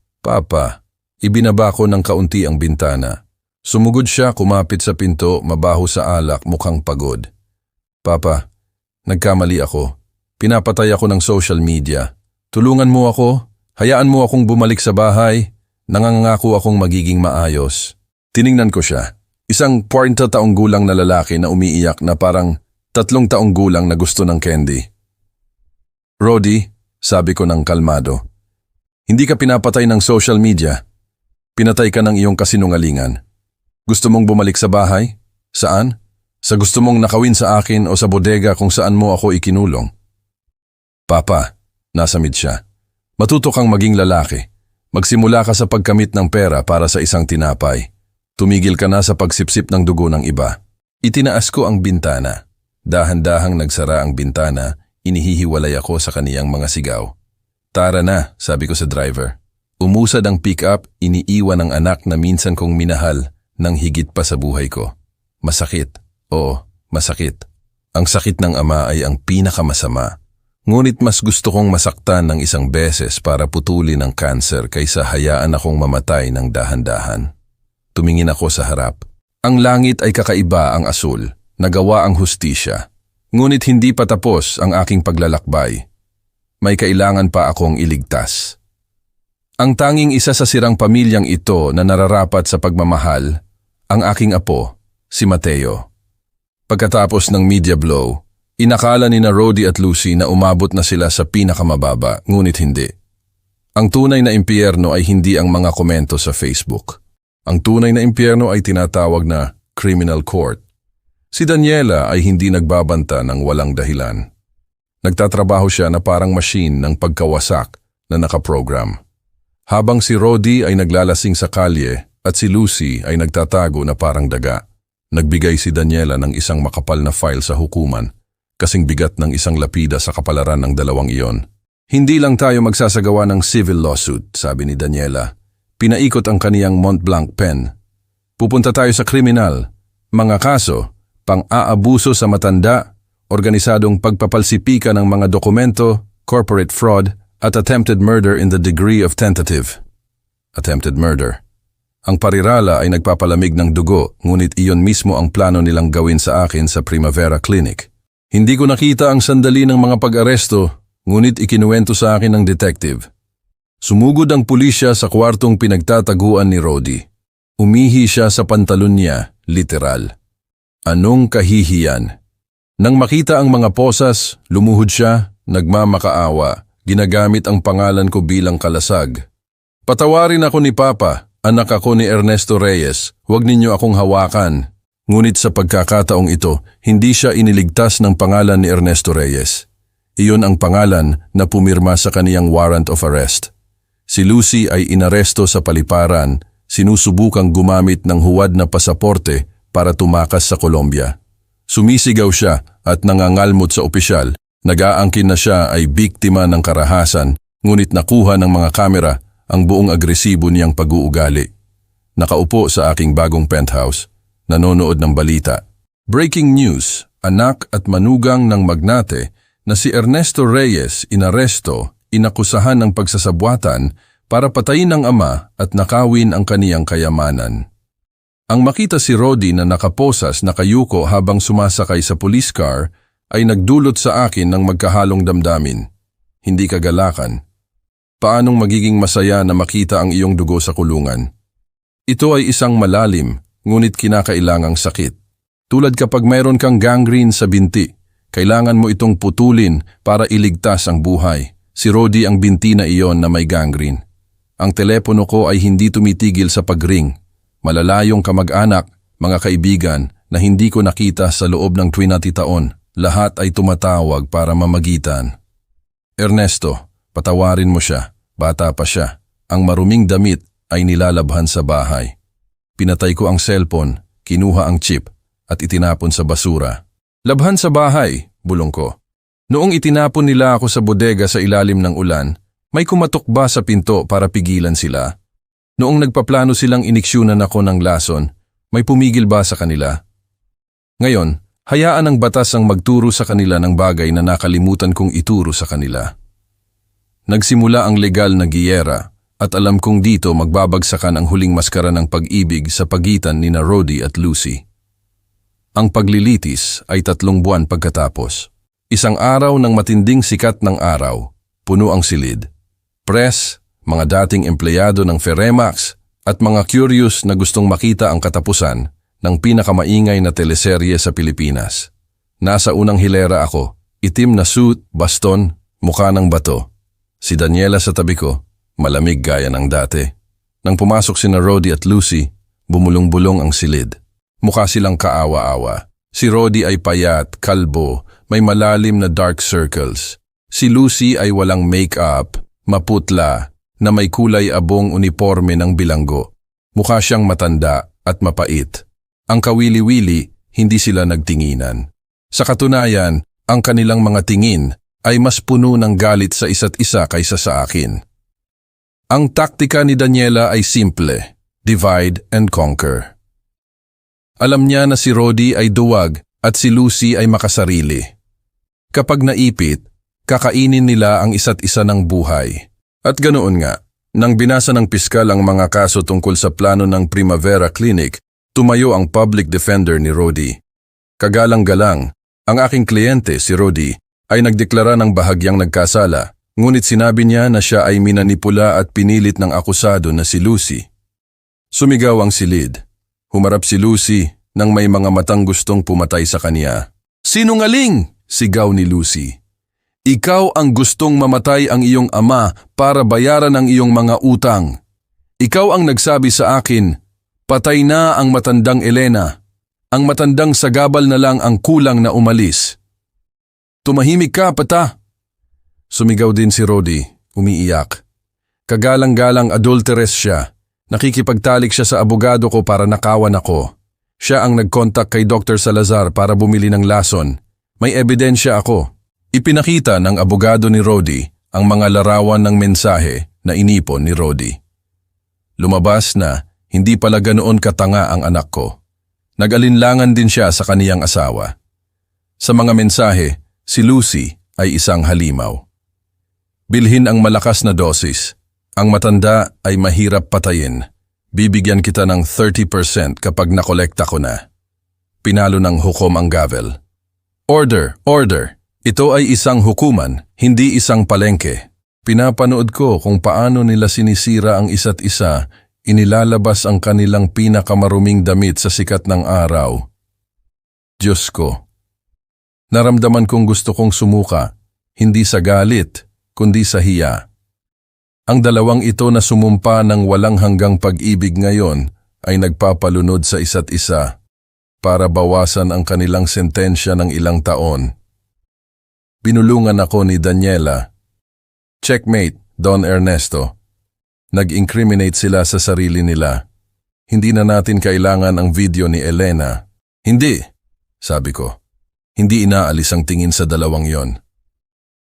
ibinaba ko ng kaunti ang bintana. Sumugod siya, kumapit sa pinto, mabaho sa alak, mukhang pagod. Papa, nagkamali ako. Pinapatay ako ng social media. Tulungan mo ako. Hayaan mo akong bumalik sa bahay. Nangangako akong magiging maayos. Tiningnan ko siya. Isang 40 taong gulang na lalaki na umiiyak na parang 3 taong gulang na gusto ng candy. Rodi, sabi ko ng kalmado, hindi ka pinapatay ng social media. Pinatay ka ng iyong kasinungalingan. Gusto mong bumalik sa bahay? Saan? Sa gusto mong nakawin sa akin o sa bodega kung saan mo ako ikinulong? Papa, nasamid siya. Matuto kang maging lalaki. Magsimula ka sa pagkamit ng pera para sa isang tinapay. Tumigil ka na sa pagsipsip ng dugo ng iba. Itinaas ko ang bintana. Dahan-dahang nagsara ang bintana, inihihiwalay ako sa kaniyang mga sigaw. Tara na, sabi ko sa driver. Umusad ang pick-up, iniiwan ang anak na minsan kong minahal ng higit pa sa buhay ko. Masakit. Oo, masakit. Ang sakit ng ama ay ang pinakamasama. Ngunit mas gusto kong masaktan ng isang beses para putulin ang kanser kaysa hayaan akong mamatay ng dahan-dahan. Tumingin ako sa harap. Ang langit ay kakaiba, ang asul. Nagawa ang hustisya. Ngunit hindi pa tapos ang aking paglalakbay. May kailangan pa akong iligtas. Ang tanging isa sa sirang pamilyang ito na nararapat sa pagmamahal, ang aking apo, si Mateo. Pagkatapos ng media blow, inakala ni na Rodi at Lucy na umabot na sila sa pinakamababa, ngunit hindi. Ang tunay na impyerno ay hindi ang mga komento sa Facebook. Ang tunay na impyerno ay tinatawag na criminal court. Si Daniela ay hindi nagbabanta ng walang dahilan. Nagtatrabaho siya na parang machine ng pagkawasak na nakaprogram. Habang si Rodi ay naglalasing sa kalye at si Lucy ay nagtatago na parang daga. Nagbigay si Daniela ng isang makapal na file sa hukuman, kasing bigat ng isang lapida sa kapalaran ng 2 iyon. Hindi lang tayo magsasagawa ng civil lawsuit, sabi ni Daniela. Pinaikot ang kaniyang Mont Blanc pen. Pupunta tayo sa kriminal, mga kaso, pang-aabuso sa matanda, organisadong pagpapalsipika ng mga dokumento, corporate fraud, at attempted murder in the degree of tentative. Attempted murder. Ang parirala ay nagpapalamig ng dugo, ngunit iyon mismo ang plano nilang gawin sa akin sa Primavera Clinic. Hindi ko nakita ang sandali ng mga pag-aresto, ngunit ikinuwento sa akin ng detective. Sumugod ang pulisya sa kwartong pinagtataguan ni Rodi. Umihi siya sa pantalon niya, literal. Anong kahihiyan? Nang makita ang mga posas, lumuhod siya, nagmamakaawa, ginagamit ang pangalan ko bilang kalasag. Patawarin ako ni Papa, anak ako ni Ernesto Reyes, huwag ninyo akong hawakan. Ngunit sa pagkakataong ito, hindi siya iniligtas ng pangalan ni Ernesto Reyes. Iyon ang pangalan na pumirma sa kaniyang warrant of arrest. Si Lucy ay inaresto sa paliparan, sinusubukang gumamit ng huwad na pasaporte para tumakas sa Colombia. Sumisigaw siya at nangangalmot sa opisyal. Nag-aangkin na siya ay biktima ng karahasan, ngunit nakuha ng mga kamera ang buong agresibo niyang pag-uugali. Nakaupo sa aking bagong penthouse, nanonood ng balita. Breaking news, anak at manugang ng magnate na si Ernesto Reyes inaresto, inakusahan ng pagsasabwatan para patayin ang ama at nakawin ang kaniyang kayamanan. Ang makita si Rodi na nakaposas nakayuko habang sumasakay sa police car ay nagdulot sa akin ng magkahalong damdamin. hindi kagalakan. Paanong magiging masaya na makita ang iyong dugo sa kulungan? Ito ay isang malalim, ngunit kinakailangang sakit. Tulad kapag mayroon kang gangrene sa binti, kailangan mo itong putulin para iligtas ang buhay. Si Rodi ang binti na iyon na may gangrene. Ang telepono ko ay hindi tumitigil sa pagring. Malalayong kamag-anak, mga kaibigan na hindi ko nakita sa loob ng 20 taon, lahat ay tumatawag para mamagitan. Ernesto, patawarin mo siya, bata pa siya. Ang maruming damit ay nilalabhan sa bahay. Pinatay ko ang cellphone, kinuha ang chip, at itinapon sa basura. Labhan sa bahay, bulong ko. Noong itinapon nila ako sa bodega sa ilalim ng ulan, may kumatok ba sa pinto para pigilan sila? Noong nagpaplano silang iniksyonan ako ng lason, may pumigil ba sa kanila? Ngayon, hayaan ang batas ang magturo sa kanila ng bagay na nakalimutan kong ituro sa kanila. Nagsimula ang legal na giyera at alam kong dito magbabagsakan ang huling maskara ng pag-ibig sa pagitan ni Rodi at Lucy. Ang paglilitis ay 3 buwan pagkatapos. Isang araw ng matinding sikat ng araw, puno ang silid. Press, mga dating empleyado ng Ferremax at mga curious na gustong makita ang katapusan ng pinakamaingay na teleserye sa Pilipinas. Nasa unang hilera ako, itim na suit, baston, mukha ng bato. Si Daniela sa tabi ko, malamig gaya ng dati. Nang pumasok sina Rodi at Lucy, bumulong-bulong ang silid. Mukha silang kaawa-awa. Si Rodi ay payat, kalbo, may malalim na dark circles. Si Lucy ay walang make-up, maputla, na may kulay abong uniforme ng bilanggo. Mukha siyang matanda at mapait. Ang kawili-wili, hindi sila nagtinginan. Sa katunayan, ang kanilang mga tingin ay mas puno ng galit sa isa't isa kaysa sa akin. Ang taktika ni Daniela ay simple, divide and conquer. Alam niya na si Rodi ay duwag at si Lucy ay makasarili. Kapag naipit, kakainin nila ang isa't isa ng buhay. At ganoon nga, nang binasa ng piskal ang mga kaso tungkol sa plano ng Primavera Clinic, tumayo ang public defender ni Rodi. Kagalang-galang, ang aking kliyente si Rodi ay nagdeklara ng bahagyang nagkasala, ngunit sinabi niya na siya ay minanipula at pinilit ng akusado na si Lucy. Sumigaw ang silid. Humarap si Lucy nang may mga matang gustong pumatay sa kanya. Sinungaling! Sigaw ni Lucy. Ikaw ang gustong mamatay ang iyong ama para bayaran ang iyong mga utang. Ikaw ang nagsabi sa akin, patay na ang matandang Elena. Ang matandang sagabal na lang ang kulang na umalis. Tumahimik ka, pata! Sumigaw din si Rodi, umiiyak. Kagalang-galang adulteress siya. Nakikipagtalik siya sa abogado ko para nakawan ako. Siya ang nag-contact kay Dr. Salazar para bumili ng lason. May ebidensya ako. Ipinakita ng abogado ni Rodi ang mga larawan ng mensahe na inipon ni Rodi. Lumabas na hindi pala ganoon katanga ang anak ko. Nag-alinlangan din siya sa kaniyang asawa. Sa mga mensahe, si Lucy ay isang halimaw. Bilhin ang malakas na dosis. Ang matanda ay mahirap patayin. Bibigyan kita ng 30% kapag nakolekta ko na. Pinalo ng hukom ang gavel. Order, order. Ito ay isang hukuman, hindi isang palengke. Pinapanood ko kung paano nila sinisira ang isa't isa, inilalabas ang kanilang pinakamaruming damit sa sikat ng araw. Diyos ko. Naramdaman kong gusto kong sumuka, hindi sa galit, kundi sa hiya. Ang dalawang ito na sumumpa ng walang hanggang pag-ibig ngayon ay nagpapalunod sa isa't isa para bawasan ang kanilang sentensya ng ilang taon. Binulungan ako ni Daniela. Checkmate, Don Ernesto. Nag-incriminate sila sa sarili nila. Hindi na natin kailangan ang video ni Elena. Hindi, sabi ko. Hindi inaalis ang tingin sa dalawang yon.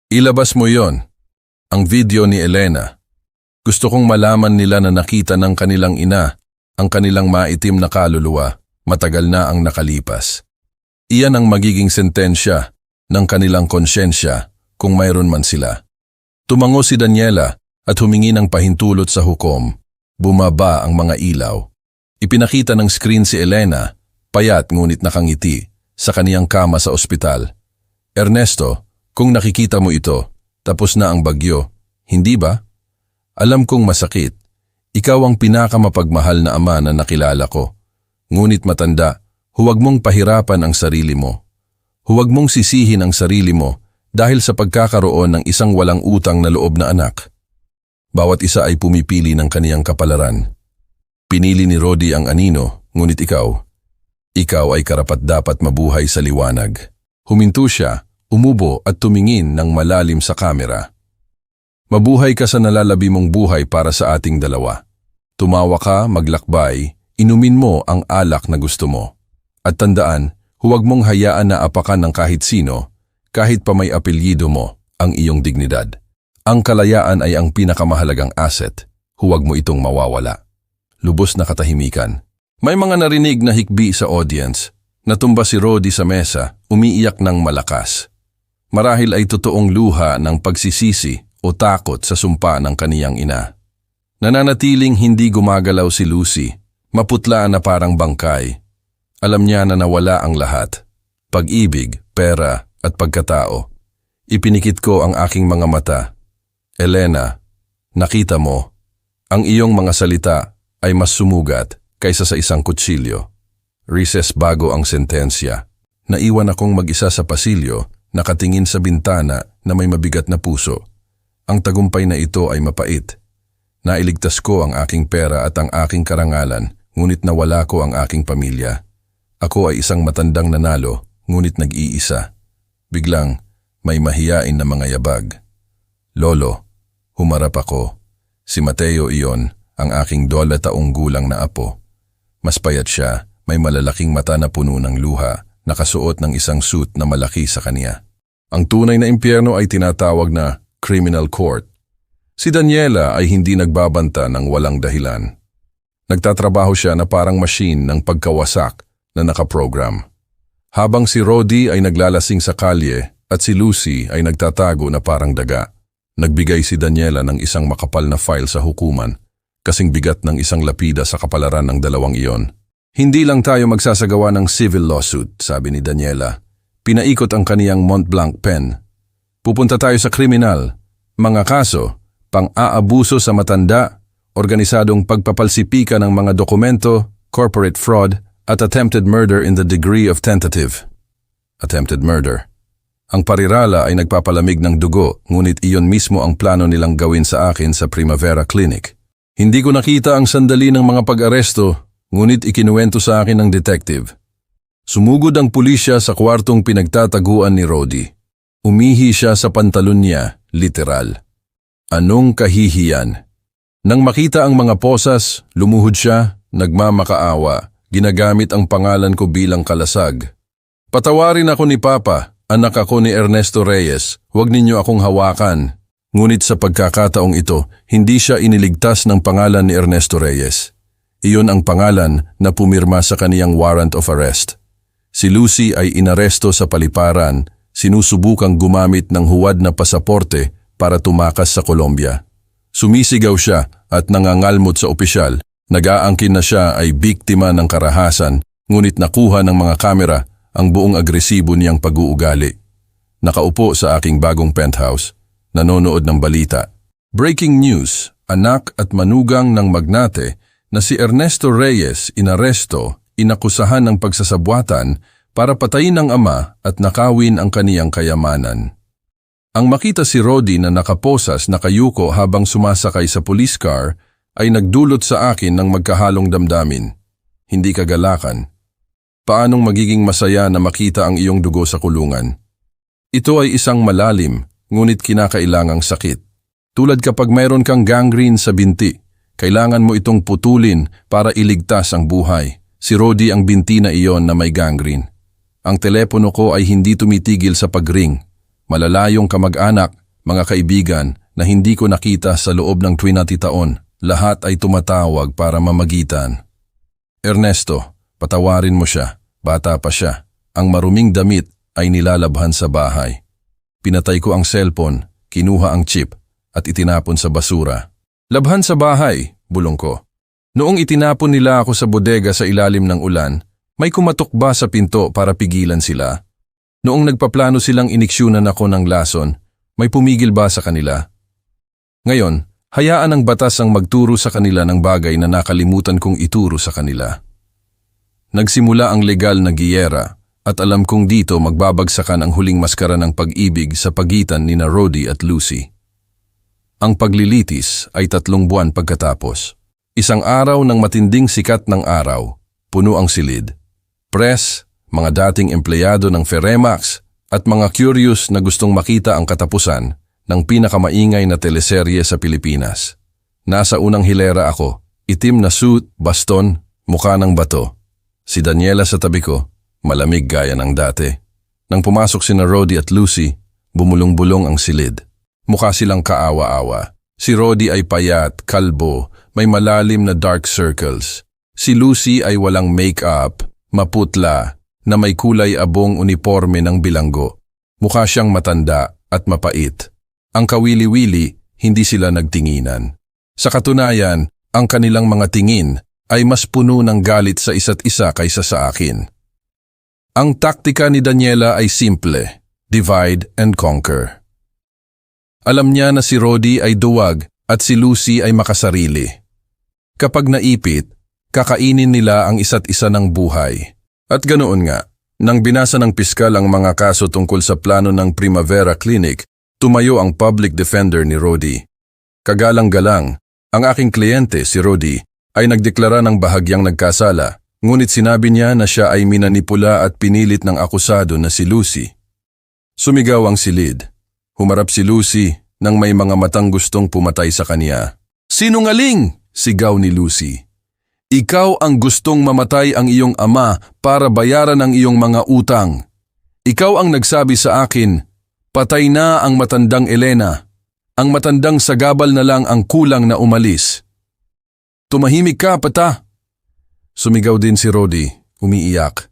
Ilabas mo yon, ang video ni Elena. Gusto kong malaman nila na nakita ng kanilang ina ang kanilang maitim na kaluluwa, matagal na ang nakalipas. Iyan ang magiging sentensya ng kanilang konsyensya kung mayroon man sila. Tumango si Daniela at humingi ng pahintulot sa hukom. Bumaba ang mga ilaw. Ipinakita ng screen si Elena, payat ngunit nakangiti, sa kaniyang kama sa ospital. Ernesto, kung nakikita mo ito, Tapos na ang bagyo, hindi ba? Alam kong masakit. Ikaw ang pinakamapagmahal na ama na nakilala ko. Ngunit matanda, huwag mong pahirapan ang sarili mo. Huwag mong sisihin ang sarili mo dahil sa pagkakaroon ng isang walang utang na loob na anak. Bawat isa ay pumipili ng kaniyang kapalaran. Pinili ni Rodi ang anino, ngunit ikaw ay karapat-dapat mabuhay sa liwanag. Huminto siya, umubo at tumingin ng malalim sa kamera. Mabuhay ka sa nalalabi mong buhay para sa ating dalawa. Tumawa ka, maglakbay, inumin mo ang alak na gusto mo. At tandaan, huwag mong hayaan na apakan ng kahit sino, kahit pa may apelyido mo, ang iyong dignidad. Ang kalayaan ay ang pinakamahalagang asset. Huwag mo itong mawawala. Lubos na katahimikan. May mga narinig na hikbi sa audience. Natumba si Rodi sa mesa, umiiyak ng malakas. Marahil ay totoong luha ng pagsisisi o takot sa sumpa ng kaniyang ina. Nananatiling hindi gumagalaw si Lucy, maputla na parang bangkay. Alam niya na nawala ang lahat. Pag-ibig, pera at pagkatao. Ipinikit ko ang aking mga mata. Elena, nakita mo, ang iyong mga salita ay mas sumugat kaysa sa isang kutsilyo. Recess bago ang sentensya. Naiwan akong mag-isa sa pasilyo, nakatingin sa bintana na may mabigat na puso. Ang tagumpay na ito ay mapait. Nailigtas ko ang aking pera at ang aking karangalan, ngunit nawala ko ang aking pamilya. Ako ay isang matandang nanalo, ngunit nag-iisa. Biglang, may mahiyain na mga yabag. Lolo, humarap ako. Si Mateo iyon, ang aking 2 taong gulang na apo. Mas payat siya, may malalaking mata na puno ng luha, nakasuot ng isang suit na malaki sa kanya. Ang tunay na impyerno ay tinatawag na criminal court. Si Daniela ay hindi nagbabanta ng walang dahilan. Nagtatrabaho siya na parang machine ng pagkawasak na nakaprogram. Habang si Rodi ay naglalasing sa kalye at si Lucy ay nagtatago na parang daga. Nagbigay si Daniela ng isang makapal na file sa hukuman, kasing bigat ng isang lapida sa kapalaran ng dalawang iyon. Hindi lang tayo magsasagawa ng civil lawsuit, sabi ni Daniela. Pinaikot ang kaniyang Montblanc pen. Pupunta tayo sa kriminal, mga kaso, pang-aabuso sa matanda, organisadong pagpapalsipika ng mga dokumento, corporate fraud, at attempted murder in the degree of tentative. Attempted murder. Ang parirala ay nagpapalamig ng dugo, ngunit iyon mismo ang plano nilang gawin sa akin sa Primavera Clinic. Hindi ko nakita ang sandali ng mga pag-aresto, ngunit ikinuwento sa akin ng detective. Sumugod ang pulisya sa kwartong pinagtataguan ni Rodi. Umihi siya sa pantalon niya, literal. Anong kahihiyan? Nang makita ang mga posas, lumuhod siya, nagmamakaawa, ginagamit ang pangalan ko bilang kalasag. Patawarin ako ni Papa, anak ako ni Ernesto Reyes, huwag ninyo akong hawakan. Ngunit sa pagkakataong ito, hindi siya iniligtas ng pangalan ni Ernesto Reyes. Iyon ang pangalan na pumirma sa kaniyang warrant of arrest. Si Lucy ay inaresto sa paliparan, sinusubukang gumamit ng huwad na pasaporte para tumakas sa Colombia. Sumisigaw siya at nangangalmot sa opisyal. Nag-aangkin na siya ay biktima ng karahasan, ngunit nakuha ng mga kamera ang buong agresibo niyang pag-uugali. Nakaupo sa aking bagong penthouse, nanonood ng balita. Breaking news, anak at manugang ng magnate na si Ernesto Reyes inaresto, inakusahan ng pagsasabwatan para patayin ang ama at nakawin ang kaniyang kayamanan. Ang makita si Rodi na nakaposas nakayuko habang sumasakay sa police car ay nagdulot sa akin ng magkahalong damdamin. Hindi kagalakan. Paanong magiging masaya na makita ang iyong dugo sa kulungan? Ito ay isang malalim, ngunit kinakailangang sakit. Tulad kapag mayroon kang gangrene sa binti, kailangan mo itong putulin para iligtas ang buhay. Si Rodi ang binti na iyon na may gangrene. Ang telepono ko ay hindi tumitigil sa pagring. Malalayong kamag-anak, mga kaibigan na hindi ko nakita sa loob ng 20 taon, lahat ay tumatawag para mamagitan. Ernesto, patawarin mo siya. Bata pa siya. Ang maruming damit ay nilalabhan sa bahay. Pinatay ko ang cellphone, kinuha ang chip at itinapon sa basura. Labhan sa bahay, bulong ko. Noong itinapon nila ako sa bodega sa ilalim ng ulan, may kumatok ba sa pinto para pigilan sila? Noong nagpaplano silang iniksyonan ako ng lason, May pumigil ba sa kanila? Ngayon, hayaan ang batas ang magturo sa kanila ng bagay na nakalimutan kong ituro sa kanila. Nagsimula ang legal na giyera at alam kong dito magbabagsakan ang huling maskara ng pag-ibig sa pagitan ni Rodi at Lucy. Ang paglilitis ay 3 buwan pagkatapos. Isang araw ng matinding sikat ng araw, puno ang silid. Press, mga dating empleyado ng Ferremax at mga curious na gustong makita ang katapusan ng pinakamaingay na teleserye sa Pilipinas. Nasa unang hilera ako, itim na suit, baston, mukha ng bato. Si Daniela sa tabi ko, malamig gaya ng dati. Nang pumasok sina Rodi at Lucy, bumulong-bulong ang silid. Mukha silang kaawa-awa. Si Rodi ay payat, kalbo, may malalim na dark circles. Si Lucy ay walang make-up, maputla, na may kulay abong uniforme ng bilanggo. Mukha siyang matanda at mapait. Ang kawili-wili, hindi sila nagtinginan. Sa katunayan, ang kanilang mga tingin ay mas puno ng galit sa isa't isa kaysa sa akin. Ang taktika ni Daniela ay simple, divide and conquer. Alam niya na si Rodi ay duwag at si Lucy ay makasarili. Kapag naipit, kakainin nila ang isa't isa ng buhay. At ganoon nga, nang binasa ng piskal ang mga kaso tungkol sa plano ng Primavera Clinic, tumayo ang public defender ni Rodi. Kagalang-galang, ang aking kliyente si Rodi ay nagdeklara ng bahagyang nagkasala, ngunit sinabi niya na siya ay minanipula at pinilit ng akusado na si Lucy. Sumigaw ang silid. Humarap si Lucy nang may mga matang gustong pumatay sa kanya. "Sinungaling!" sigaw ni Lucy. "Ikaw ang gustong mamatay ang iyong ama para bayaran ang iyong mga utang. Ikaw ang nagsabi sa akin, patay na ang matandang Elena. Ang matandang sagabal na lang ang kulang na umalis. Tumahimik ka, pata!" Sumigaw din si Rodi, umiiyak.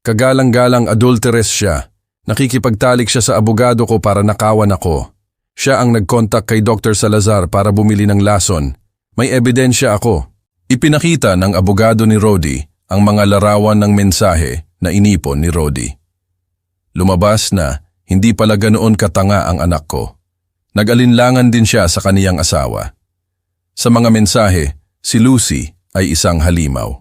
Kagalang-galang adulteress siya. Nakikipagtalik siya sa abogado ko para nakawan ako. Siya ang nag-contact kay Dr. Salazar para bumili ng lason. May ebidensya ako. Ipinakita ng abogado ni Rodi ang mga larawan ng mensahe na inipon ni Rodi. Lumabas na hindi pala ganoon katanga ang anak ko. Nag-alinlangan din siya sa kaniyang asawa. Sa mga mensahe, si Lucy ay isang halimaw.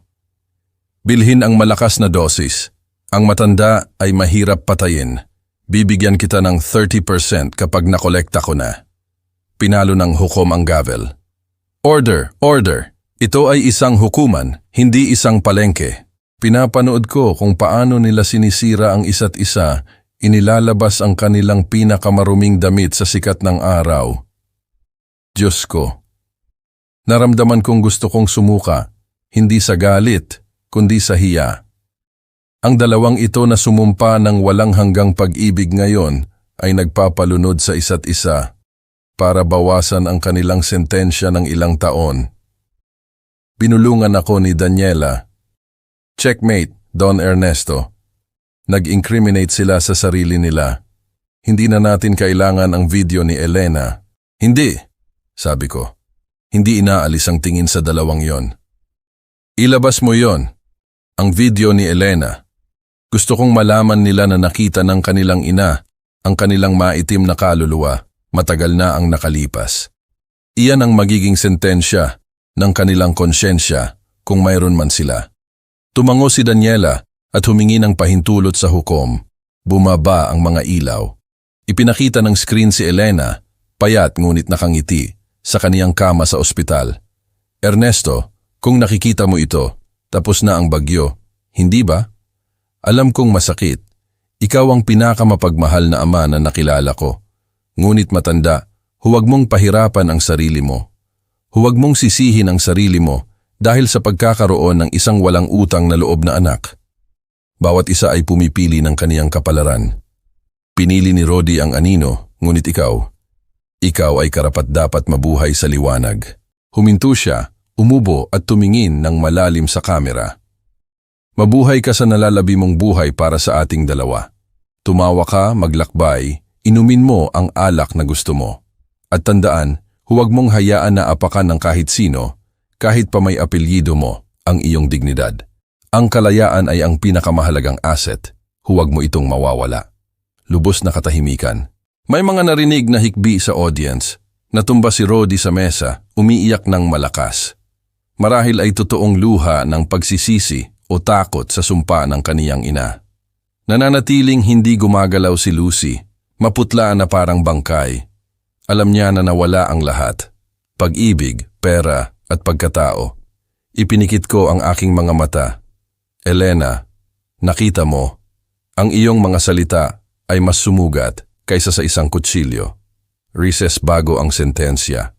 Bilhin ang malakas na dosis. Ang matanda ay mahirap patayin. Bibigyan kita ng 30% kapag nakolekta ko na. Pinalo ng hukom ang gavel. Order, order! Ito ay isang hukuman, hindi isang palengke. Pinapanood ko kung paano nila sinisira ang isa't isa, inilalabas ang kanilang pinakamaruming damit sa sikat ng araw. Diyos ko. Naramdaman kong gusto kong sumuka, hindi sa galit, kundi sa hiya. Ang dalawang ito na sumumpa ng walang hanggang pag-ibig ngayon ay nagpapalunod sa isa't isa para bawasan ang kanilang sentensya ng ilang taon. Binulungan ako ni Daniela. Checkmate, Don Ernesto. Nag-incriminate sila sa sarili nila. Hindi na natin kailangan ang video ni Elena. Hindi, sabi ko. Hindi inaalis ang tingin sa dalawang yon. Ilabas mo yon, ang video ni Elena. Gusto kong malaman nila na nakita ng kanilang ina ang kanilang maitim na kaluluwa. Matagal na ang nakalipas. Iyan ang magiging sentensya ng kanilang konsyensya kung mayroon man sila. Tumango si Daniela at humingi ng pahintulot sa hukom. Bumaba ang mga ilaw. Ipinakita ng screen si Elena, payat ngunit nakangiti, sa kaniyang kama sa ospital. Ernesto, kung nakikita mo ito, tapos na ang bagyo, hindi ba? Alam kong masakit. Ikaw ang pinakamapagmahal na ama na nakilala ko. Ngunit matanda, huwag mong pahirapan ang sarili mo. Huwag mong sisihin ang sarili mo dahil sa pagkakaroon ng isang walang utang na loob na anak. Bawat isa ay pumipili ng kaniyang kapalaran. Pinili ni Rodi ang anino, ngunit ikaw ay karapat-dapat mabuhay sa liwanag. Huminto siya, umubo at tumingin ng malalim sa kamera. Mabuhay ka sa nalalabi mong buhay para sa ating dalawa. Tumawa ka, maglakbay, inumin mo ang alak na gusto mo. At tandaan, huwag mong hayaan na apakan ng kahit sino, kahit pa may apelyido mo, ang iyong dignidad. Ang kalayaan ay ang pinakamahalagang asset. Huwag mo itong mawawala. Lubos na katahimikan. May mga narinig na hikbi sa audience. Natumba si Rodi sa mesa, umiiyak ng malakas. Marahil ay totoong luha ng pagsisisi o takot sa sumpa ng kaniyang ina. Nananatiling hindi gumagalaw si Lucy, maputla na parang bangkay. Alam niya na nawala ang lahat. Pag-ibig, pera at pagkatao. Ipinikit ko ang aking mga mata. Elena, nakita mo, ang iyong mga salita ay mas sumugat kaysa sa isang kutsilyo. Recess bago ang sentensya.